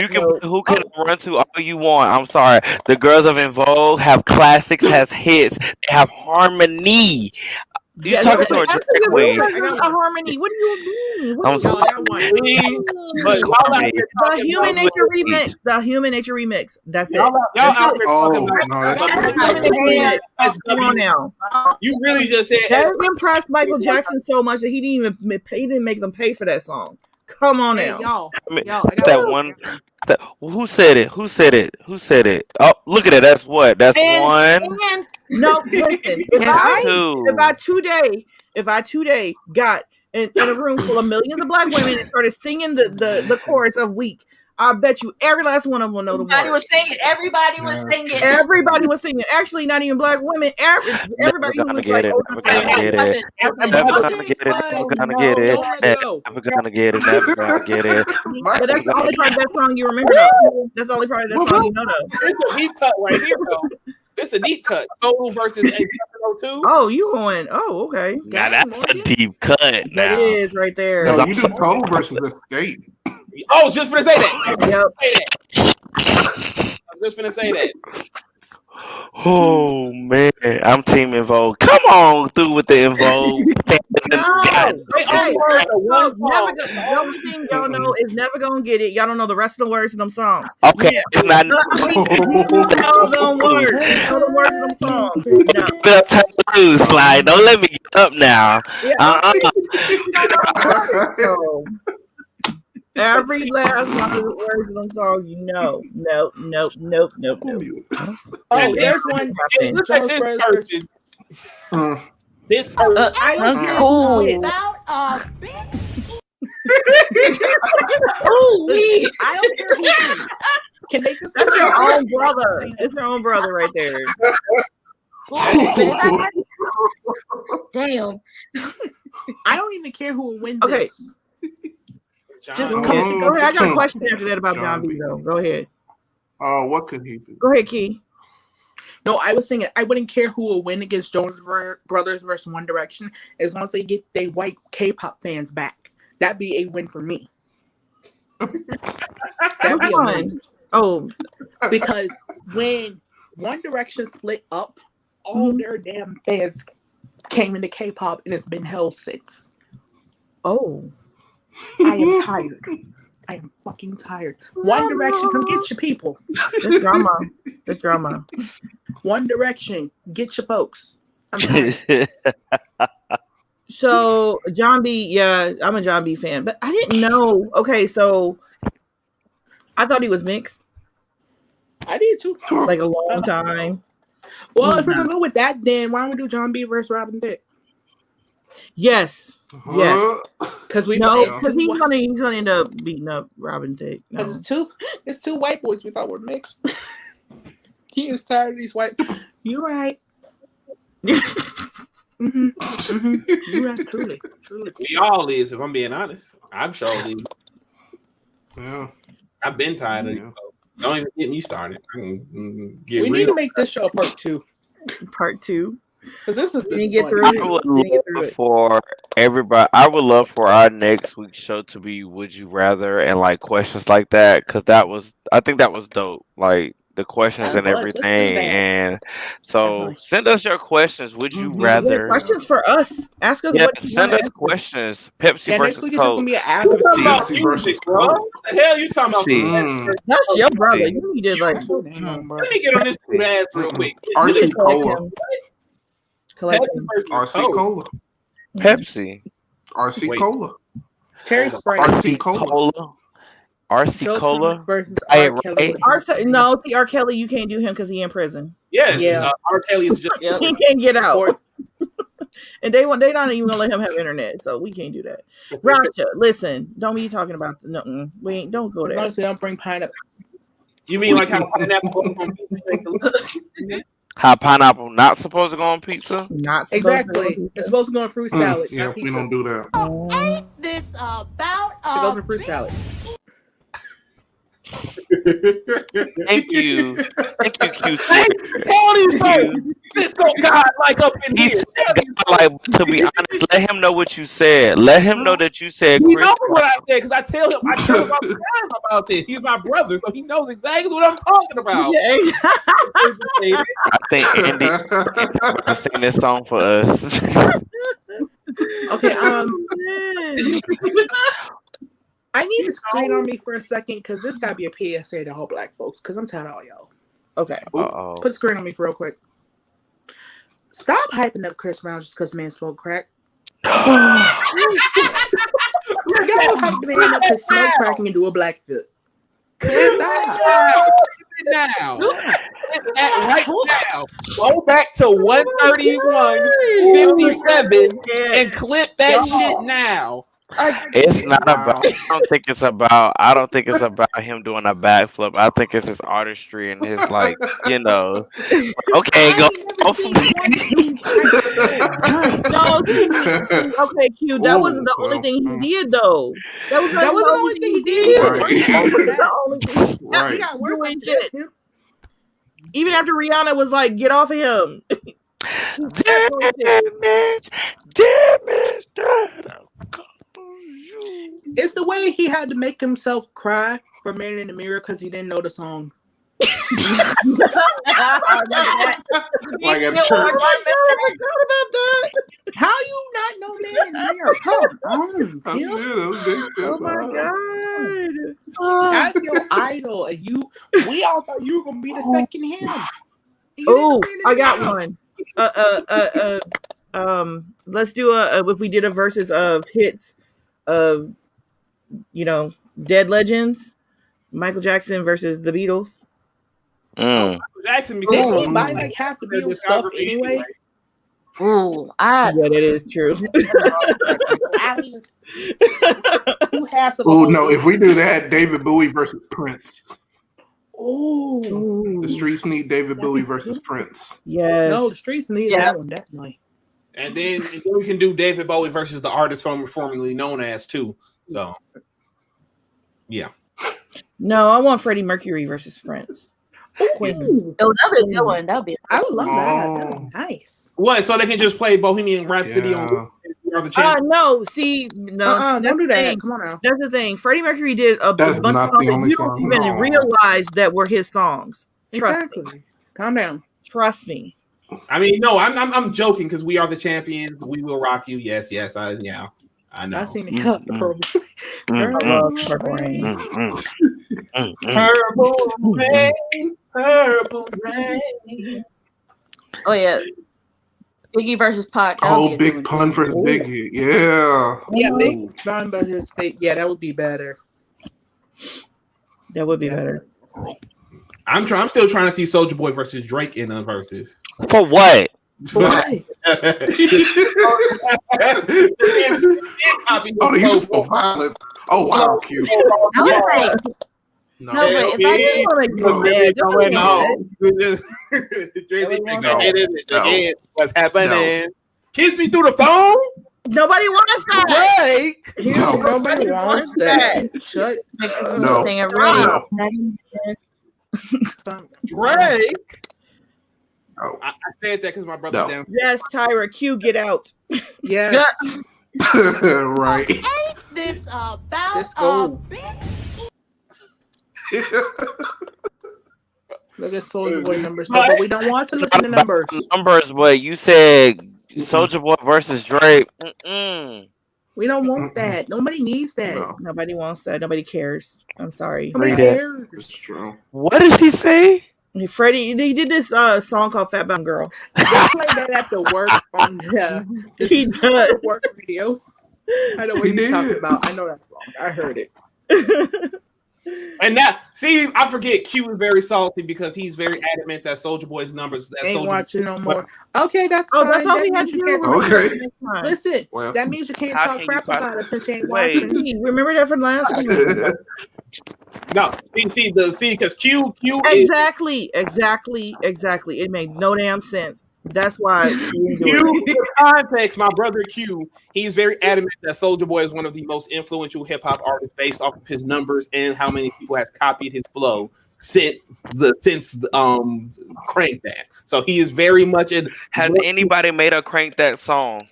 can who can run to all you want. I'm sorry. The girls of Invo have classics, has hits, they have harmony. You talking to a drag queen? Harmony. What do you mean? I'm sorry. But y'all out here The talking Human about- Nature remix. The Human Nature remix. That's it. Y'all out here Oh talking about. no, that's Come on now. You really just said That impressed Michael Jackson so much that he didn't make them pay for that song. Come on Hey, now. y'all, I That's got that one. Who said it? Who said it? Who said it? Oh, look at it. That's what. That's one. And no, listen. If I today got in a room full of millions of black women and started singing the chorus of "Weak," I bet you every last one of them will know the Everybody words. was singing. Everybody was singing. Everybody was singing. Actually, not even black women. Everybody who was like, Never gonna get it. Never gonna get it. Never gonna get it. Never gonna get it. Never gonna get it. But that's the only part of that song you remember, though. That's the only part of that song you know, though. it's a deep cut right here, though. It's a deep cut. Total versus A702. Oh, you going? Oh, okay. Now that's a deep cut. That Now is right there. no, you do Total versus Escape. I was just gonna say that. I was just gonna say that. Oh man, I'm team Invo. Come on through with the Invo. The only thing y'all know is never gonna get it. Y'all don't know the rest of the words of them songs. Okay, You know them words. You know the words of them songs. No. Slide. Don't let me get up now. So, every last one of the words of them songs, you know. Nope. Oh, there's one. Look at this person. This person. I don't care cool. who it is. I don't care who it is. Can they just? That's your own brother. It's your own brother right there. Damn. I don't even care who will win Okay. this. Just go ahead. I got a question after that about John B. Though. Go ahead. What could he do? Go ahead, Key. No, I was saying I wouldn't care who will win against Jonas Brothers versus One Direction as long as they get their white K-pop fans back. That'd be a win for me. That'd be a win. Oh, because when One Direction split up, all their damn fans came into K-pop and it's been hell since. Oh. I am tired. I am fucking tired. One Direction, come get your people. This drama. One Direction, get your folks. I'm tired. So John B, yeah, I'm a John B fan, but I didn't know. Okay, so I thought he was mixed. I did too. Like a long time. Well, if we're gonna go with that, then why don't we do John B versus Robin Thicke? Yes. Yes. Because we No, it's because two he's gonna end up beating up Robin Thicke. No. because it's two white boys we thought were mixed. He is tired of these white. You're right. You're right. Truly. We all is, if I'm being honest. I'm sure. Yeah. I've been tired of you. Don't even get me started. We need to make this show a part 2. Part 2. Because this is been get through it. I would love for everybody. I would love for our next week's show to be "Would You Rather" and like questions like that, because I think that was dope. Like the questions and everything. And so send us your questions. Would you rather? Questions for us. Ask us what you send want. us questions. Pepsi versus next week is gonna be an ad. Pepsi versus Coke. What the hell you talking about? That's your brother. You need to like. Let me get on this food ass real quick. RC Cola. RC Cola. Pepsi. RC Cola. Terry Sprite. RC Cola. RC Cola versus R. Kelly. No, see R. Kelly, you can't do him because he in prison. Yeah. R. Kelly is just he can't get out. And they not even gonna let him have internet, so we can't do that. Rasha, listen, don't be talking about don't go there. As long as they don't bring pineapple. You mean like how pineapple? How pineapple not supposed to go on pizza? Not exactly. It's supposed to go on fruit salad. Yeah, not pizza. we don't do that. Ain't this about It goes in fruit salad. Thank you. Thank you, Q. All these folks, Cisco God like up in here. Like, to be honest, let him know what you said. Let him know that you said He Chris. knows what I said because I tell him all the time about this. He's my brother, so he knows exactly what I'm talking about. I think Andy can sing this song for us. Okay, I need to screen on me for a second because this gotta be a PSA to all black folks because I'm tired of all y'all. Okay. Put a screen on me for real quick. Stop hyping up Chris Brown just because man smoke crack. Y'all hype the man up to smoke crack and do a black foot. Now. Right now. Go back to 131:57 and clip that shit now. It's not about. I don't think it's about him doing a backflip. I think it's his artistry and his like, Okay, go. No, okay, Q. That wasn't the only thing he did, though. That wasn't the only thing he did. Right. Even after Rihanna was like, "Get off of him." Damage. It's the way he had to make himself cry for Man in the Mirror because he didn't know the song. Like at church. How you not know Man in the Mirror? Come on. Oh my God. That's your idol. And we all thought you were gonna be the second him. Oh, I got one. Let's do if we did a versus of hits of dead legends, Michael Jackson versus the Beatles. Michael Jackson because they buy like half the Beatles stuff anyway. Ooh, yeah, that is true. Oh no! If we do that, David Bowie versus Prince. Oh, the streets need David Bowie versus Prince. Yes. No, the streets need that one definitely. And then we can do David Bowie versus the artist formerly known as too. So, yeah. No, I want Freddie Mercury versus Prince. Queen. Oh, that would be a good one. That would be. I would love that. That would be nice. What? So they can just play Bohemian Rhapsody on. No, see, no, don't do that. Come on now. That's the thing. Freddie Mercury did a bunch of songs that you don't even realize that were his songs. Trust me. Calm down. Trust me. I mean, no, I'm joking because we are the champions. We will rock you. Yes, I know. I seen the purple. Purple Rain. Purple Rain. Oh yeah. Biggie versus Pac. Oh, Big Pun versus Biggie. Yeah. Yeah, Big Pun versus Big. Yeah, that would be better. That would be better. I'm still trying to see Soulja Boy versus Drake in versus. For what? Why? Oh, he was so violent. Oh wow, Q. I was like, No, no, but if I did, what's happening? Kiss me through the phone. Nobody wants that. Drake. Nobody wants that. Shut No. Drake. Oh. I said that because my brother down. Yes, Tyra, Q, get out. Yes. Right. Ain't this about Just go. Look at Soulja Boy numbers, no, but we don't want to look at the numbers. Numbers, but you said Soulja Boy versus Drake. We don't want that. Nobody needs that. No. Nobody wants that. Nobody cares. I'm sorry. Nobody cares. It's true. What did he say? Freddie, he did this song called Fat Bottom Girl. They play that at the work on He does. work video. I know what he's talking about. I know that song. I heard it. And now, see, I forget Q is very salty because he's very adamant that Soulja Boy's numbers ain't watching no more. Okay, that's Oh, fine. that's all that we had means to you do. can't Okay. Listen, Well, that means you can't how talk can crap you about it since you ain't Wait. watching. Remember that from last week? No, see, because Q Exactly. It made no damn sense. That's why Q, for context, my brother Q, he's very adamant that Soulja Boy is one of the most influential hip hop artists based off of his numbers and how many people has copied his flow since Crank That. So he is very much in. Has anybody made a Crank That song?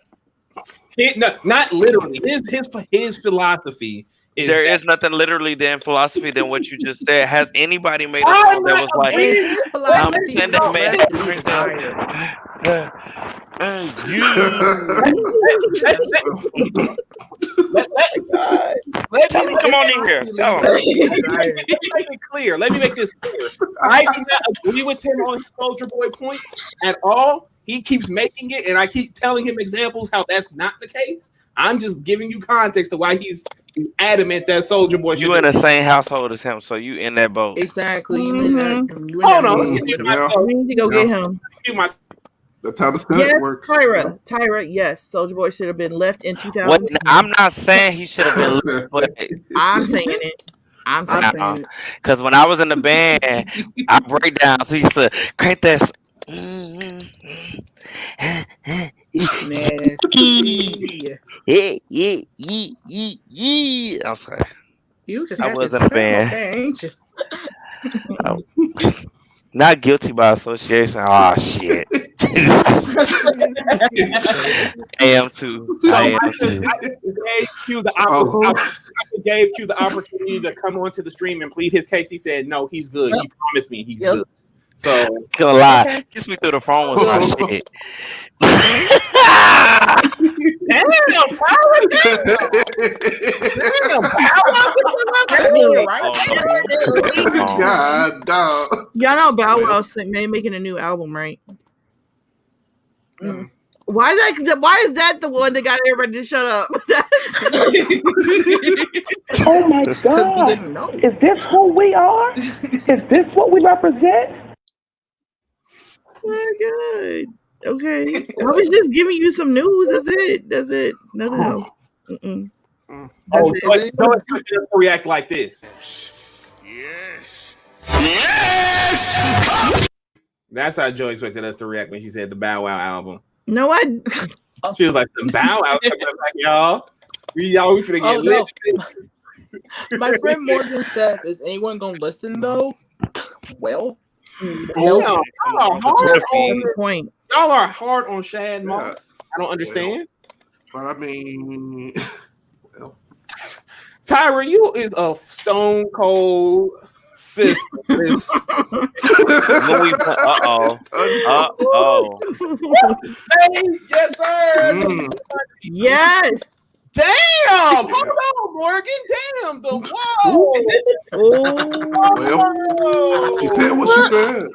Not literally. His philosophy is there is nothing literally than philosophy than what you just said. Has anybody made a song that was like, I'm sending man to Crank That? Let me come on in here. Let me make it clear. Let me make this clear. I do not agree with him on Soulja Boy point at all. He keeps making it, and I keep telling him examples how that's not the case. I'm just giving you context to why he's adamant that Soulja Boy. You in the same household as him, so you in that boat. Exactly. Mm-hmm. Hold on. We need to go get him. That's how the Senate works. Tyra, yes. Soulja Boy should have been left in 2000. What? I'm not saying he should have been left, but I'm saying it. I'm saying it. Because when I was in the band, I break down. So he used to crank that. I'm sorry. You just I was in a band. Ain't you? Not guilty by association. Oh shit. I am too. I gave Q the opportunity to come onto the stream and plead his case. He said no, he's good. He promised me he's good. So kill a lie. Kiss me through the phone with my shit. Damn, Tyler. God, dog. Y'all know Bow Wow making a new album, right? Mm. Why is that the one that got everybody to shut up? Oh my God. Is this who we are? Is this what we represent? My God. Okay. I was just giving you some news. That's it. Nothing else. Don't react like this. Yes. That's how Joe expected us to react when she said the Bow Wow album. No, she was like, the Bow Wow. Like, y'all, we finna get lit. My friend Morgan says, is anyone gonna listen though? Well, y'all are hard on Shad Moss. I don't understand. But I mean, Tyra, you is a stone cold sister. Yes, sir. Yes. Damn. Hold on, Morgan. Damn. The whoa. She said what she said.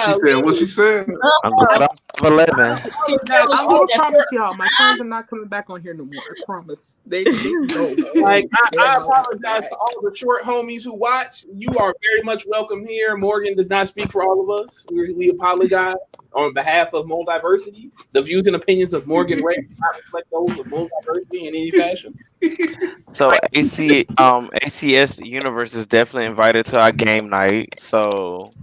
She said what she said. I'm glad 11. I will promise y'all, my friends are not coming back on here no more. I promise. They know. Like, I apologize to all the short homies who watch. You are very much welcome here. Morgan does not speak for all of us. We apologize on behalf of MulDiversity. The views and opinions of Morgan Ray do not reflect those of MulDiversity in any fashion. So ACS Universe is definitely invited to our game night. So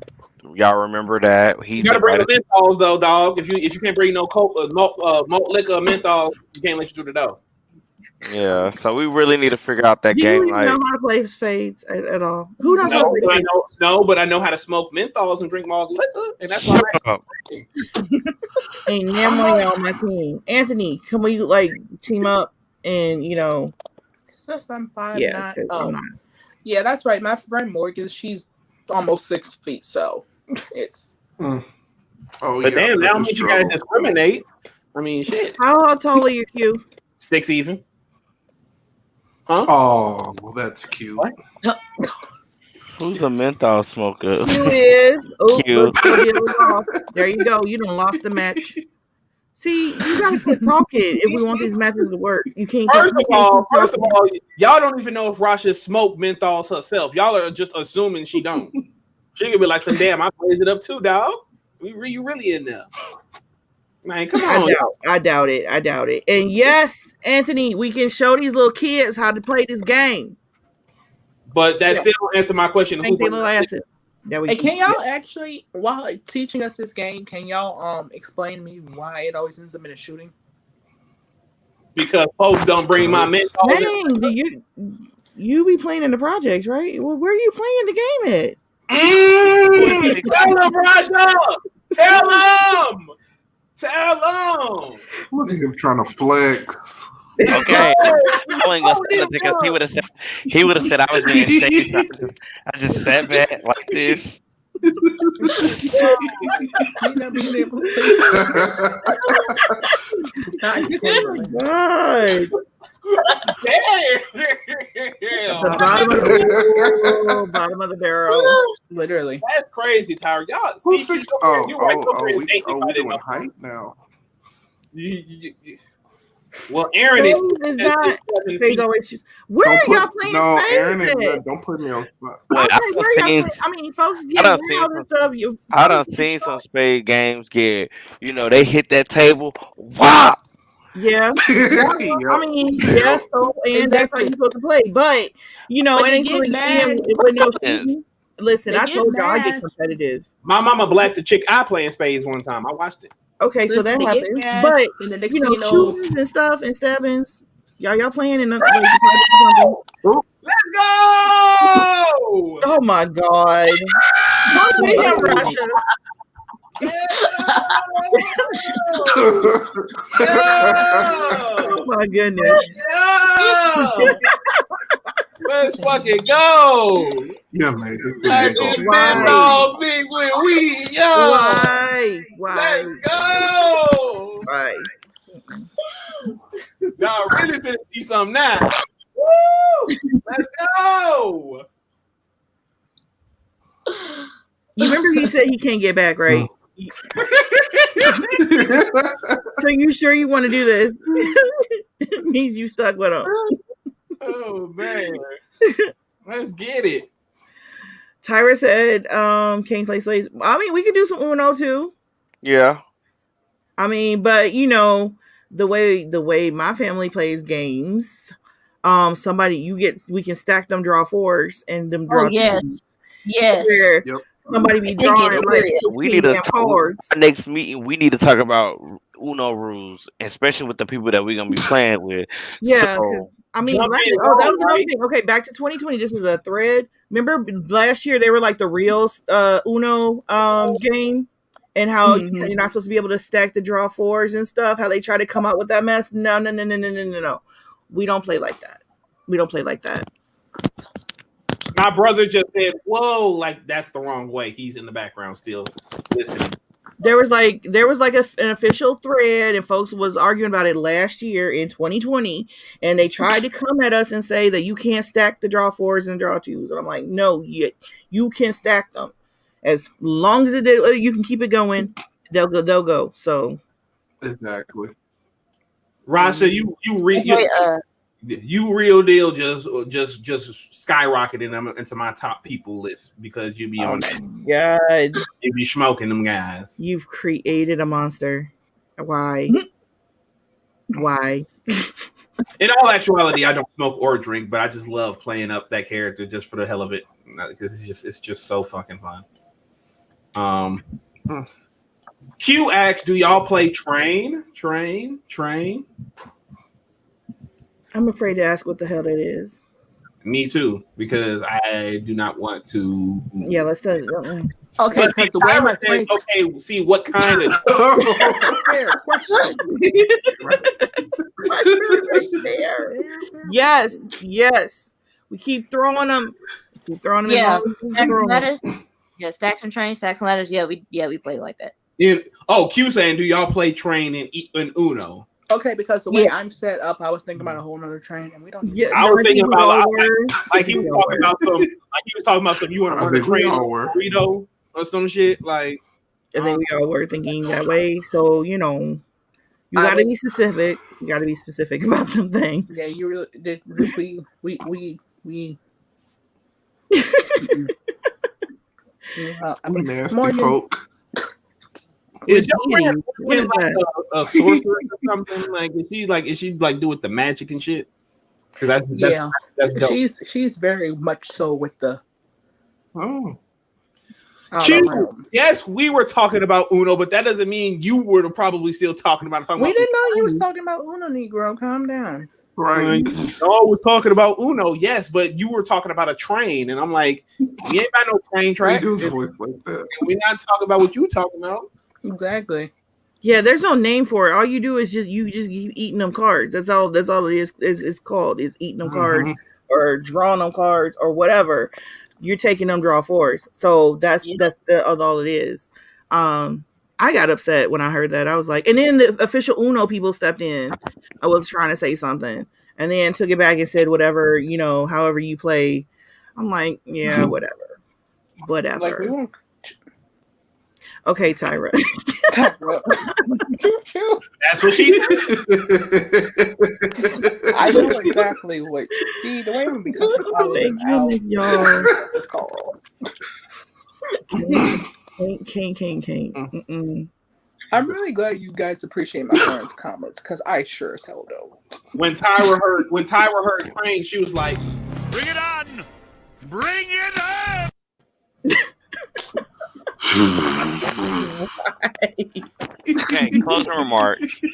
y'all remember that You gotta bring the menthols though, dog. If you can't bring no coke, malt liquor, or menthol, you can't let you through the door. Yeah, so we really need to figure out that Do game you even night. know how to play spades at all? Who knows how No, to play but I spades? know, but I know how to smoke menthols and drink malt liquor, and that's why. Ain't damn one on my team. Anthony, can we like team up and Just I'm 5'9". Yeah, I'm not. Yeah, that's right. My friend Morgan, she's almost 6 feet, so it's. Oh, But damn, now means you gotta discriminate. I mean, shit. How tall are you, Q? 6 even. Huh? Oh, well, that's cute. What? Who's a menthol smoker? Q is. Oh, Q. There you go. You done lost the match. See, you gotta quit talking if we want these matches to work. You can't. First of all, y'all don't even know if Rasha smoked menthols herself. Y'all are just assuming she don't. She could be like, "Some damn, I blaze it up too, dog. You really in there?" Man, come on. I doubt it. And yes, Anthony, we can show these little kids how to play this game. But that still don't answer my question. Thank you, little asses. And can y'all actually, while teaching us this game, can y'all explain to me why it always ends up in a shooting? Because folks don't bring my menthol. Dang, you be playing in the projects, right? Well, where are you playing the game at? Tell them, Rasha! Tell them! Look at him trying to flex. Okay, I wasn't gonna say nothing because he would have said I was being shady. I just sat back like this. The bottom of the barrel. Literally. That's crazy, Tyra. Y'all Who's see, 6? you're We're doing height now. Well, Aaron is not. Where are y'all playing? No, spades Aaron is at? not. Don't put me on spot. Okay, where y'all playing? I mean, folks get loud and stuff. I done seen some spade games get, they hit that table. Wow. Yeah. I mean, yes, so and that's how you're supposed to play. But it ain't really listen, I told y'all I get competitive. My mama blacked the chick I playing spades one time. I watched it. Okay, so that happens. But shootings and stuff and stabbings. Y'all playing in the Let's go! Oh my god. Don't say that, Rasha. Oh my goodness. Let's fucking go. Yeah, man. Like this menthols mixed with weed, yo. Why? Let's go. Why? Y'all really finna see something now. Woo! Let's go. You remember he said he can't get back, right? So you sure you want to do this? It means you stuck with him. Oh man. Let's get it. Tyra said can't play slaves. I mean, we could do some Uno too. Yeah. I mean, but the way my family plays games, we can stack them draw fours and them draw twos. Yes. Where somebody be drawing like we need cards. Our next meeting, we need to talk about Uno rules, especially with the people that we're gonna be playing with. Yeah, so, I mean, that was another thing. Okay, back to 2020. This is a thread. Remember last year they were like the real Uno game, and how you're not supposed to be able to stack the draw fours and stuff. How they try to come out with that mess. No. We don't play like that. My brother just said, "Whoa!" Like that's the wrong way. He's in the background still listening. There was like an official thread, and folks was arguing about it last year in 2020, and they tried to come at us and say that you can't stack the draw fours and draw twos. And I'm like, no, you can stack them as long as you can keep it going. they'll go. So exactly. Rasha, you real deal just skyrocketing them into my top people list because you be on God. You be smoking them guys. You've created a monster. Why? Why? In all actuality, I don't smoke or drink, but I just love playing up that character just for the hell of it because it's just so fucking fun. Q asks, "Do y'all play Train?" I'm afraid to ask what the hell that is. Me too, because I do not want to. Yeah, let's do it. Okay, because the way my friends. Okay, see what kind of. Fair question. Yes. We keep throwing them. Yeah, stacks and ladders. Yeah, stacks and trains, stacks and ladders. Yeah, we play like that. Q saying, "Do y'all play Train in Uno?" Okay, because the way I'm set up, I was thinking about a whole nother train, and we don't. Yeah, I was thinking about like he was talking about some. Like he was talking about some. You want to run a train burrito or some shit like. I think we all were thinking that way. So you gotta be specific. You gotta be specific about them things. Yeah, you really did. We. Nasty folk. Is your friend like a sorceress or something? Is she do with the magic and shit? Because that's dope. She's very much so with the. Yes, we were talking about Uno, but that doesn't mean you were probably still talking about. We didn't know you was talking about Uno, Negro. Calm down. Right. We're talking about Uno, yes, but you were talking about a train, and I'm like, we ain't got no train tracks. We're not talking about what you talking about. Exactly. Yeah, there's no name for it. All you do is just keep eating them cards. That's all it is. It's called is eating them cards or drawing them cards or whatever. You're taking them draw fours. So that's all it is. I got upset when I heard that. I was like, and then the official Uno people stepped in. I was trying to say something and then took it back and said, whatever, however you play. I'm like, yeah, whatever. Like we won't. Okay, Tyra. That's what she said. I know exactly what. See, the way I'm becoming y'all. It's called. Can't. I'm really glad you guys appreciate my friend's comments because I sure as hell don't. When Tyra heard Train, she was like, "Bring it on! Bring it on!" Okay, closing remarks. You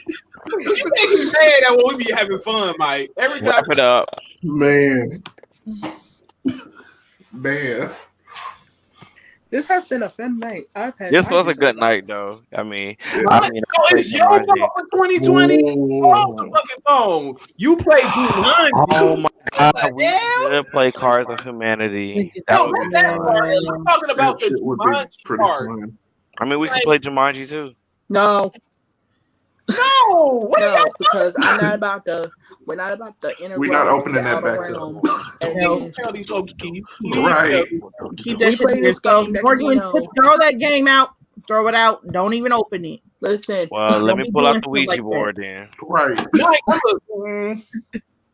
make me mad that when we be having fun, Mike. Every time. Wrap it up, man. This has been a fun night. This was a good night, though. I mean, it's your fault for 2020. Oh, the fucking phone. You played Jumanji. Oh my god, we should play Cards of Humanity. I'm talking about the Jumanji part. I mean, we can play Jumanji too. No, because I'm not about the. We're not about the inner. We're not opening that back realm. Right. Keep that shit to yourself. Throw that game out. Throw it out. Don't even open it. Listen. Well, let me pull out the Ouija board then. Right.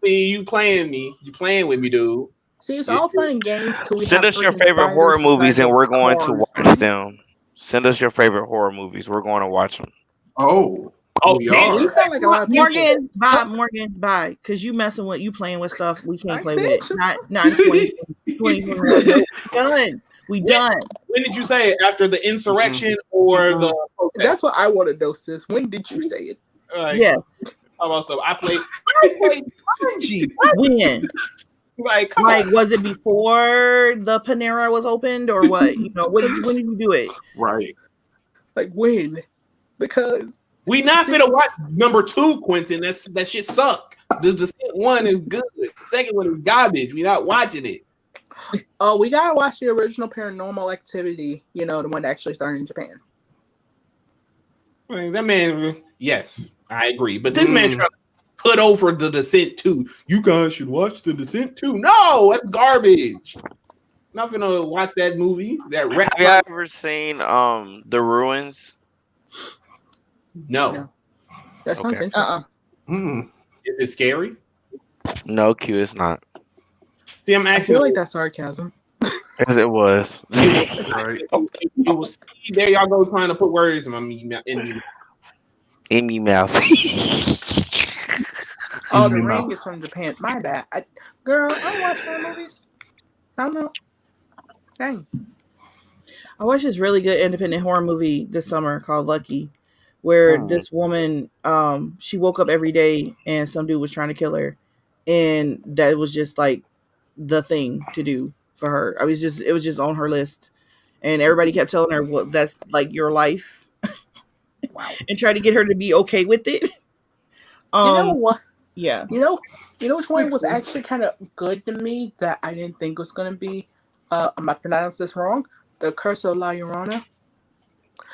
See, you playing me. You playing with me, dude. See, it's all fun and games till we send us your favorite horror movies and we're going to watch them. Send us your favorite horror movies. We're going to watch them. You sound like a lot of Morgan, bye. Because you playing with stuff we can't play with. Not 2021. Done. We done. When did you say it? After the insurrection or the? Okay. That's what I want to know, sis. When did you say it? Yes. How about so? I played Jumanji. When? Like, was it before the Panera was opened or what? When did you do it? Right. Like when? Because we not finna watch number 2, Quentin. That shit suck. The second one is good. The second one is garbage. We not watching it. Oh, we gotta watch the original Paranormal Activity. The one that actually started in Japan. That man, yes, I agree. But this man trying to put over The Descent 2. You guys should watch The Descent 2. No, that's garbage. Not gonna watch that movie. Have you ever seen The Ruins? No. That sounds Okay. interesting. Is it scary? No, Q, it's not. See, I'm I actually feel like that's sarcasm. It was. Right. You will see, there y'all go trying to put words in me. In me mouth. Oh, The Ring is from Japan. My bad. Girl, I don't watch horror movies. I don't know. Dang. I watched this really good independent horror movie this summer called Lucky, where this woman, she woke up every day and some dude was trying to kill her, and that was just like the thing to do for her. It was just on her list, and everybody kept telling her, "Well, that's like your life," and try to get her to be okay with it. You know what? Yeah. You know which one was actually kind of good to me that I didn't think was going to be, I might pronounce this wrong, The Curse of La Llorona.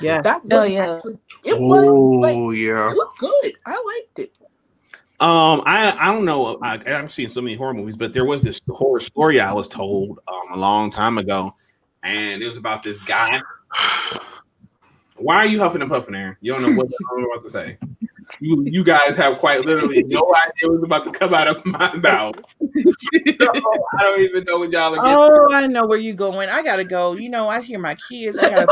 Yeah. That was actually, yeah. It was good. I liked it. I don't know. I've seen so many horror movies, but there was this horror story I was told a long time ago, and it was about this guy. Why are you huffing and puffing there? You don't know what I'm about to say. You guys have quite literally no idea what's about to come out of my mouth. So I don't even know what y'all are getting. Oh, I know where you going. I gotta go. You know, I hear my kids. I gotta.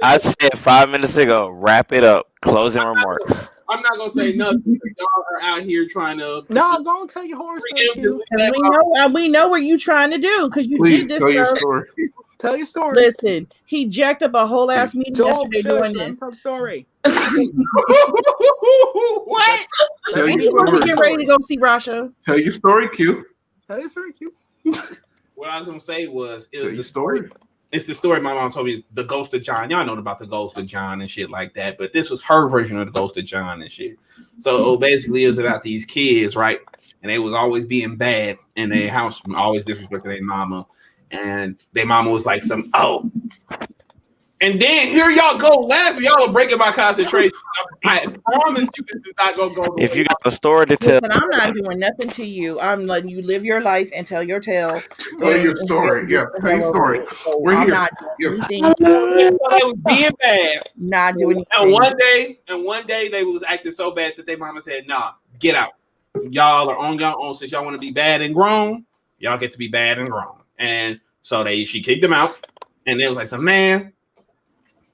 I said 5 minutes ago. Wrap it up. Closing remarks. I'm not gonna say nothing. Y'all are out here trying to. No, go and tell your horror story. We know what you trying to do because you Please did this. tell your story. Tell your story. Listen, he jacked up a whole ass meeting yesterday doing this. Tell story. What? Tell your He's supposed to story. get ready to go see Rasha. Tell your story, Q. Tell your story, Q. What I was gonna say was Tell your story. It's the story my mom told me. The Ghost of John. Y'all know about the Ghost of John and shit like that. But this was her version of the Ghost of John and shit. So basically, it was about these kids, right? And they was always being bad in their house, always disrespecting their mama. And their mama was like and then here y'all go laughing. Y'all are breaking my concentration. I promise you this is not gonna go. If you got a story to tell, Listen, I'm not doing nothing to you. I'm letting you live your life and tell your tale. Tell your story. Yeah, tell your story. We're I'm here. not Yes. doing anything. They was being bad. Not doing And anything. one day they was acting so bad that their mama said, "Nah, get out. Y'all are on your own. Since y'all want to be bad and grown, y'all get to be bad and grown." And so she kicked them out, and they was like, man,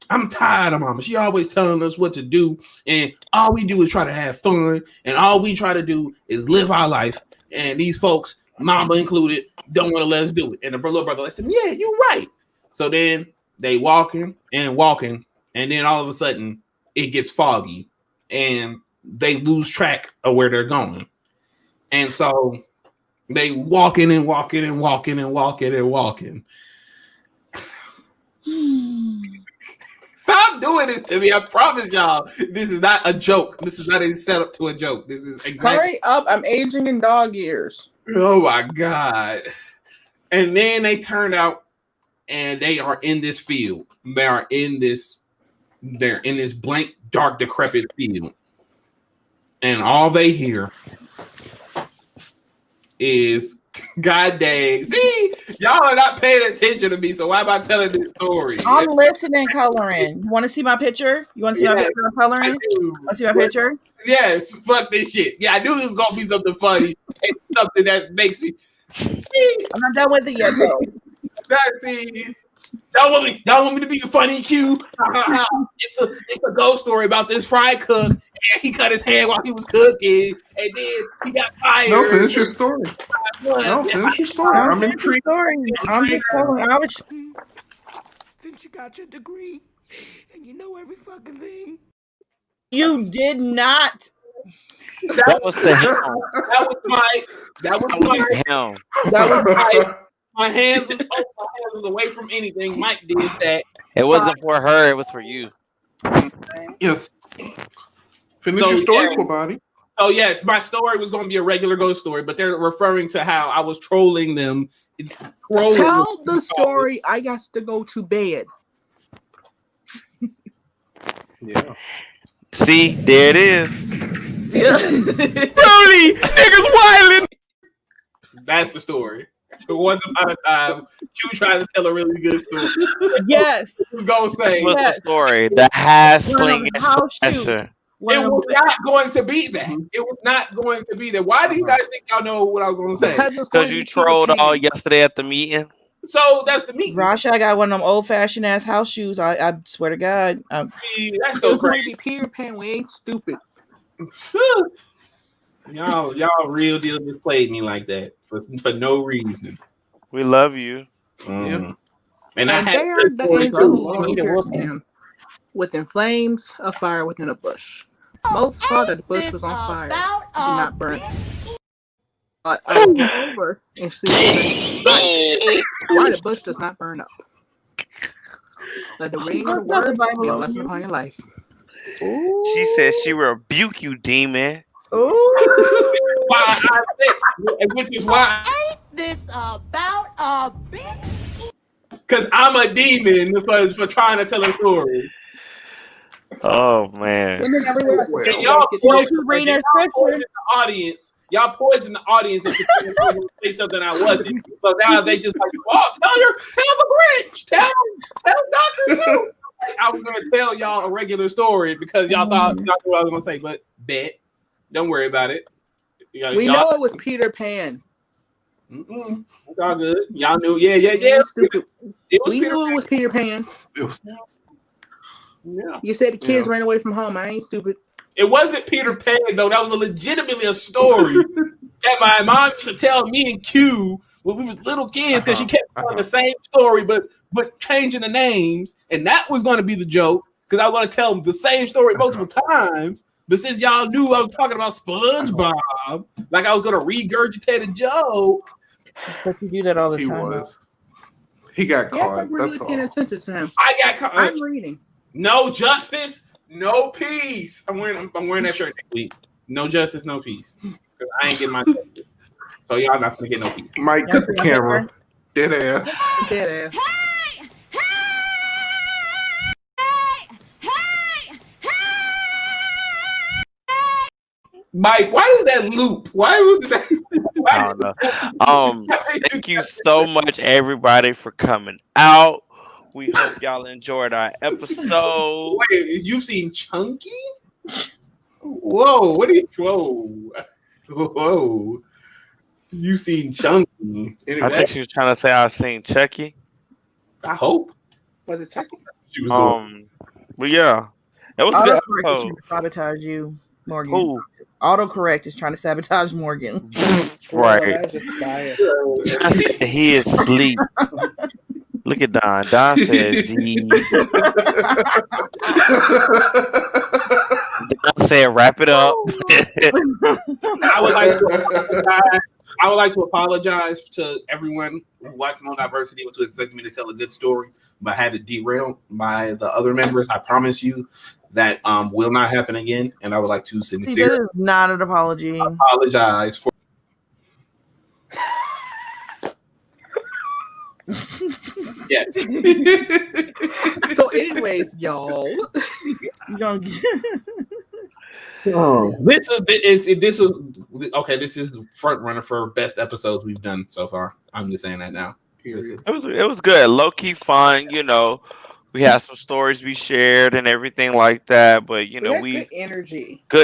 I'm tired of mama. She always telling us what to do, and all we do is try to have fun, and all we try to do is live our life. And these folks, mama included, don't want to let us do it. And the little brother said, "Yeah, you're right." So then they walking, and then all of a sudden it gets foggy, and they lose track of where they're going, and so they walking. Stop doing this to me. I promise y'all, this is not a joke. This is not a setup to a joke. This is exactly. Hurry up. I'm aging in dog years. Oh my God. And then they turned out and they are in this field. They're in this blank, dark, decrepit field. And all they hear is, God dang. See, y'all are not paying attention to me, so why am I telling this story? I'm listening, coloring. You want to see my picture? You want to see my picture of coloring? Want to see my picture? Yes, fuck this shit. Yeah, I knew it was going to be something funny and something that makes me. I'm not done with it yet, though. See, y'all want me to be funny, Q? It's a ghost story about this fry cook, and he cut his hand while he was cooking, and then he got fired. No, finish your story. No, finish your story. I'm intrigued. I'm just telling. Since you got your degree and you know every fucking thing. You did not. That was the Mike. My hands was away from anything. Mike did that. It wasn't for her. It was for you. Yes. Finish your story, cool body. Oh yes, my story was going to be a regular ghost story, but they're referring to how I was trolling them. Tell the story. I got to go to bed. Yeah. See, there it is. Brody, niggas wildin'. That's the story. There was about a time Q tried to tell a really good story. Yes. I was gonna say What's the story? The hat One of slinging them house shoes. slasher. it was not going to be that. It was not going to be that. Why do you guys think y'all know what I was going to say? Because it's going to you be Peter trolled all Pan. yesterday at the meeting. So that's the meeting. Rasha, I got one of them old fashioned ass house shoes. I swear to God. See, that's So so it's going to crazy. be Peter Pan. We ain't stupid. y'all real deal just played me like that for no reason. We love you. And And I had they are the stories angel who too. appeared to him within flames of fire within a bush. Moses saw that the bush was on fire. Did not burn. Over and see why the bush does not burn up. Let the reading of the word be a blessing upon your life. She said she rebuke you, demon. Why I think, which is why Ain't this about a bitch? Because I'm a demon for trying to tell a story. Oh man! Women everywhere. And y'all poison the audience. Y'all poison the audience if you say something I wasn't. So now they just like, oh, tell the Grinch, tell Dr. Seuss. I was gonna tell y'all a regular story because y'all thought y'all knew what I was gonna say, but bet. Don't worry about it. We know it was Peter Pan. It's all good. Y'all knew, yeah. Stupid. We knew it was Peter Pan. Yeah. You said the kids ran away from home. I ain't stupid. It wasn't Peter Pan though. That was legitimately a story that my mom used to tell me and Q when we was little kids because she kept telling the same story but changing the names, and that was going to be the joke because I was going to tell them the same story multiple times. But since y'all knew I was talking about SpongeBob, like I was going to regurgitate a joke. But you do that all the time. He got Yeah, caught. I'm really That's paying all. attention to him. I got caught. I'm reading. No justice, no peace. I'm wearing that shirt next week. No justice, no peace. Because I ain't getting my justice. So y'all not gonna get no peace. Mike, cut the camera. Dead ass. Dead ass. Mike, why is that loop? Why was that? I don't know. Thank you so much, everybody, for coming out. We hope y'all enjoyed our episode. Wait, you've seen Chunky? Whoa, what are you? Whoa. You seen Chunky? Anyway, I think she was trying to say I've seen Chucky. I hope. Was it Chucky? She was doing. But yeah, it was a good Autocorrect is trying to sabotage you, Morgan. Who? Autocorrect is trying to sabotage Morgan. Right. That's just bias. He is asleep. Look at Don. Don said Don said wrap it up. I would like to apologize to everyone who watched MulDiversity, which was expecting me to tell a good story, but had to derail by the other members. I promise you that will not happen again, and I would like to sincerely that is not an apology. Apologize for. Yes. So, anyways, y'all. This was okay. This is front runner for best episodes we've done so far. I'm just saying that now. It was good, low key fun. You know, we had some stories we shared and everything like that. But you know, good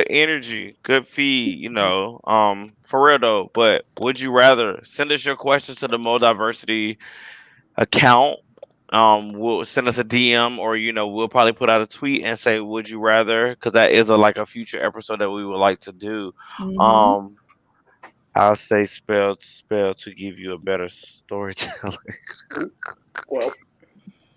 energy, good feed. You know, for real though. But would you rather send us your questions to the MulDiversity account? We'll send us a DM, or you know, we'll probably put out a tweet and say, "Would you rather?" Because that is a future episode that we would like to do. Mm-hmm. I'll say spell to give you a better storytelling. Well,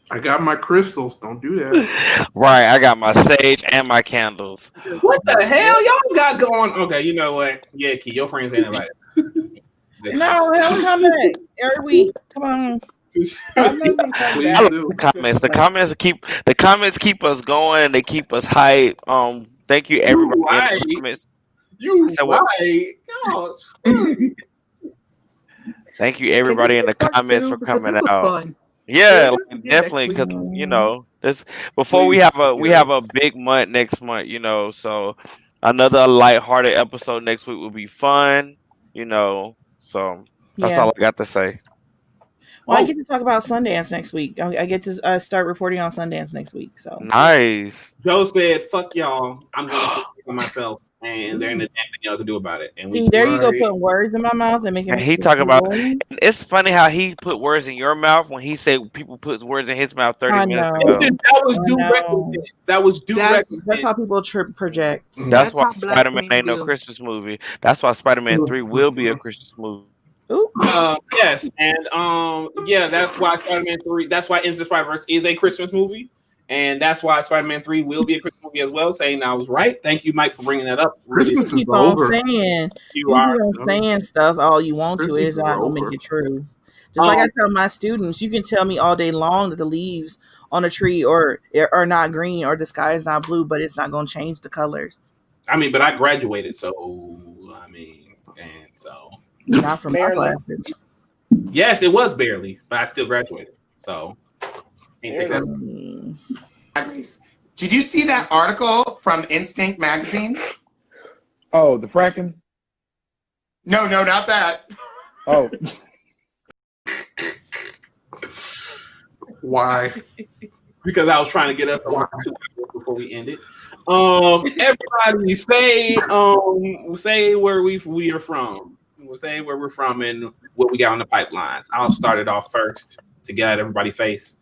I got my crystals. Don't do that. Right, I got my sage and my candles. What the hell y'all got going? Okay, you know what? Yeah, Key, your friends ain't invited. No, hell, come back every week. Come on. The comments keep us going. They keep us hype. Thank you everybody. Thank you everybody in the comments for coming out. Fun. Yeah, definitely, because you know this before we have a big month next month. You know, so another lighthearted episode next week will be fun. You know, so That's Yeah. all I got to say. Well, I get to talk about Sundance next week. I get to start reporting on Sundance next week. So nice. Joe said, "Fuck y'all. I'm going to for myself, and there ain't a damn thing y'all can do about it." And see, there you go, putting words in my mouth and making And me. he talk about. And it's funny how he put words in your mouth when he said people put words in his mouth 30 minutes ago. Listen, that was due recompense. That was due recompense. That's how people project. That's why Spider-Man ain't no Christmas movie. That's why Spider-Man 3 will be a Christmas movie. Yes, and yeah, that's why Spider-Man 3. That's why Into the Spider-Verse is a Christmas movie, and that's why Spider-Man 3 will be a Christmas movie as well. Saying I was right. Thank you, Mike, for bringing that up. Christmas is over. Saying you are saying stuff all you want to. Christmas It's not gonna make it true. Just like I tell my students, you can tell me all day long that the leaves on a tree are not green or the sky is not blue, but it's not gonna change the colors. I mean, but I graduated, so I mean, and so not from my classes. Yes, it was barely, but I still graduated. So can't take that. Did you see that article from Instinct magazine? Oh, the fracking? No, not that. Oh. Why? Because I was trying to get up before we ended. Everybody say where we are from. We'll say where we're from and what we got on the pipelines. I'll start it off first to get at everybody's face.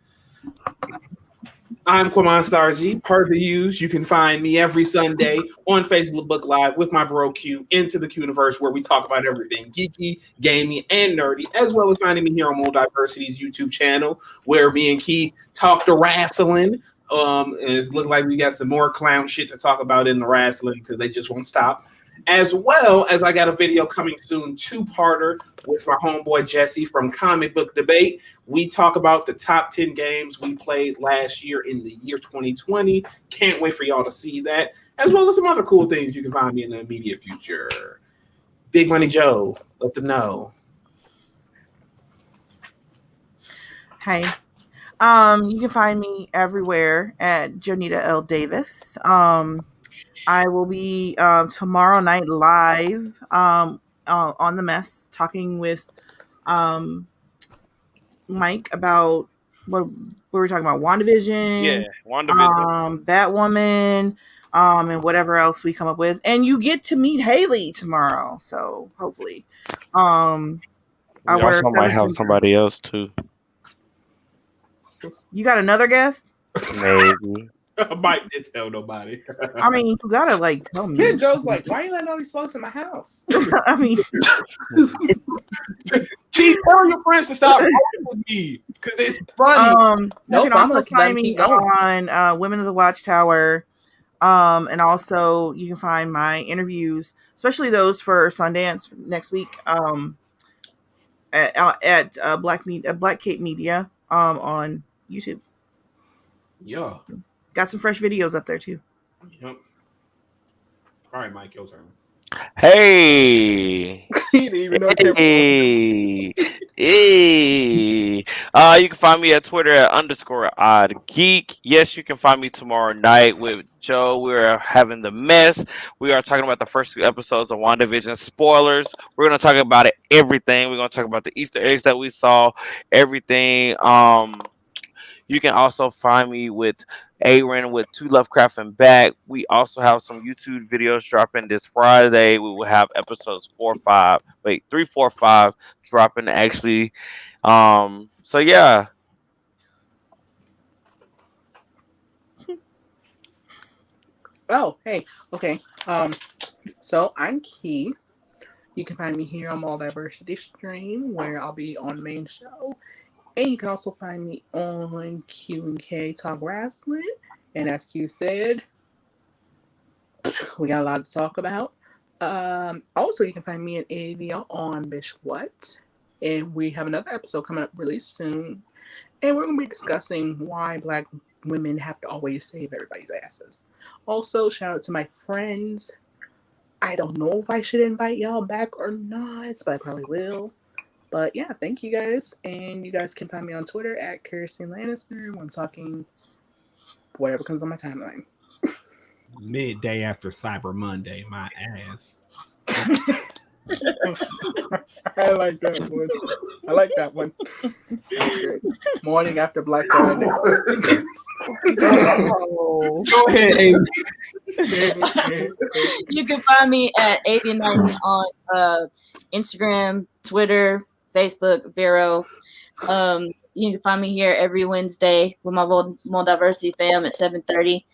I'm Quamon Stargy. Per the use, you can find me every Sunday on Facebook Live with my bro Q, Into the Q-Universe, where we talk about everything geeky, gaming, and nerdy, as well as finding me here on MulDiversity's YouTube channel, where me and Key talk to wrestling. It's looking like we got some more clown shit to talk about in the wrestling because they just won't stop. As well as I got a video coming soon, two-parter with my homeboy Jesse from Comic Book Debate. We talk about the top 10 games we played last year in the year 2020. Can't wait for y'all to see that, as well as some other cool things you can find me in the immediate future. Big Money Joe, let them know. Hey. You can find me everywhere at Jonita L. Davis. I will be tomorrow night live on The Mess talking with Mike about what we were talking about, WandaVision. Yeah, WandaVision. Batwoman, and whatever else we come up with. And you get to meet Haley tomorrow, so hopefully. We also might have somebody else too. You got another guest? Maybe. Mike didn't tell nobody. I mean, you gotta tell me. Yeah, Joe's like, why are you letting all these folks in my house? I mean, keep telling your friends to stop with me because it's funny. You can also find me on Women of the Watchtower, and also you can find my interviews, especially those for Sundance next week, at Black Cape Media, on YouTube. Yeah. Got some fresh videos up there too. Yep. All right, Mike, your turn. Hey. He didn't even know Hey. You can find me at Twitter at _oddgeek. Yes, you can find me tomorrow night with Joe. We're having The Mess. We are talking about the first 2 episodes of WandaVision. Spoilers. We're going to talk about everything. We're going to talk about the Easter eggs that we saw, everything. You can also find me with Aaron with Two Lovecraft and Back. We also have some YouTube videos dropping this Friday. We will have episodes 3, 4, 5 dropping actually. So yeah. Oh, hey, okay. So I'm Key. You can find me here on MulDiversity stream where I'll be on the main show. And you can also find me on Q&K Talk Wrestling. And as Q said, we got a lot to talk about. Also, you can find me and AVO on Bish What. And we have another episode coming up really soon. And we're going to be discussing why Black women have to always save everybody's asses. Also, shout out to my friends. I don't know if I should invite y'all back or not, but I probably will. But yeah, thank you guys. And you guys can find me on Twitter at Kirsten Lannister when I'm talking whatever comes on my timeline. Midday after Cyber Monday, my ass. I like that one. I like that one. That's great. Morning after Black Friday. Oh. Go ahead, Amy. You can find me at Avian Knighton on Instagram, Twitter, Facebook, Vero. You can find me here every Wednesday with my MulDiversity fam at 7:30.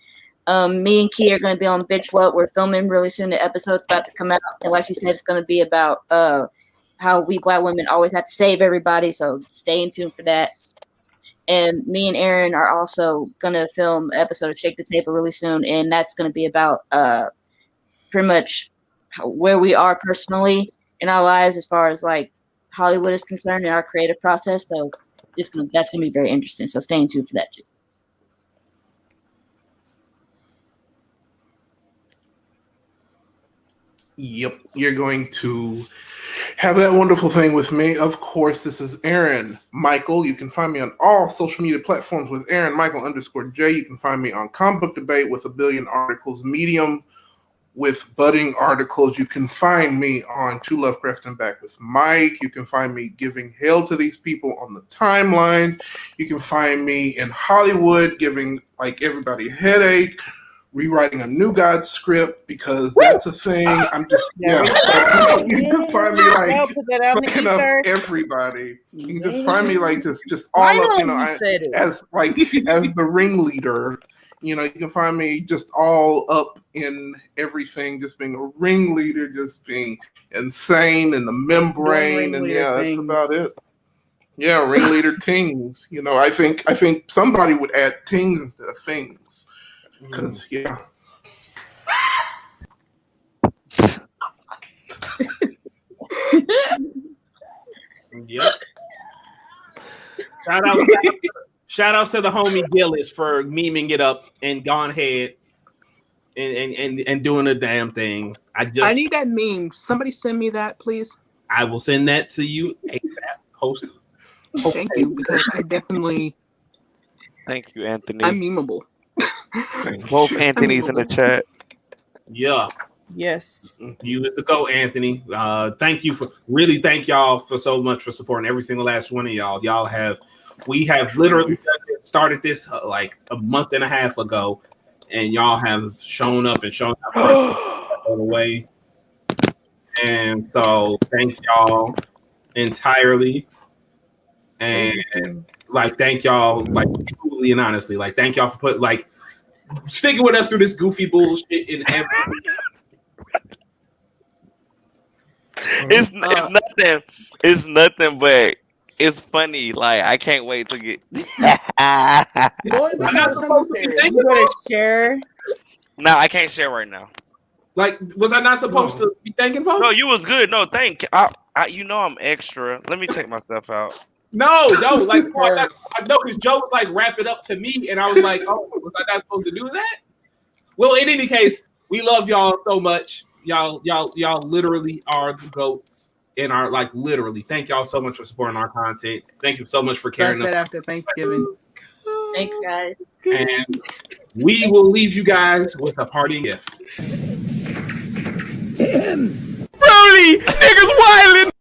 Me and Key are going to be on Bitch What. We're filming really soon. The episode's about to come out. And like she said, it's going to be about how we Black women always have to save everybody. So stay in tune for that. And me and Aaron are also going to film an episode of Shake the Table really soon. And that's going to be about pretty much where we are personally in our lives as far as like Hollywood is concerned in our creative process. So that's going to be very interesting. So stay in tune for that too. Yep, you're going to have that wonderful thing with me. Of course, this is Aaron Michael. You can find me on all social media platforms with Aaron Michael _J. You can find me on Comic Book Debate with a billion articles, Medium with budding articles. You can find me on To Lovecraft and Back with Mike. You can find me giving hell to these people on the timeline. You can find me in Hollywood giving like everybody a headache, rewriting a New God script because that's a thing. I'm just you can find me like fucking up everybody. You can just find me like just all up, as like as the ringleader. You know, you can find me just all up in everything, just being a ringleader, just being insane in the membrane, and that's about it. Yeah, ringleader tings. You know, I think somebody would add tings instead of things. Because, yeah. Yep. Shout outs to the homie Gillis for memeing it up and gone ahead and doing a damn thing. I need that meme. Somebody send me that, please. I will send that to you ASAP. Host. Thank you, because I definitely. Thank you, Anthony. I'm memeable. Both Anthony's in the chat. Yeah. Yes. You is the go, Anthony. Thank y'all for so much for supporting every single last one of y'all. We have literally started this like a month and a half ago, and y'all have shown up and shown up all the way. And so thank y'all entirely. And like thank y'all like truly and honestly. Like thank y'all for sticking with us through this goofy bullshit in every. It's nothing but it's funny. Like I can't wait to get. I'm not supposed to share. No, I can't share right now. Like, was I not supposed to be thanking folks? No, you was good. No, thank. You know I'm extra. Let me take myself out. No, like I know because Joe was like wrap it up to me, and I was like, oh, was I not supposed to do that? Well, in any case, we love y'all so much. Y'all literally are the goats in our literally. Thank y'all so much for supporting our content. Thank you so much for caring. That's it after Thanksgiving. Thanks, guys. And we will leave you guys with a parting gift. Broly, niggas wildin'.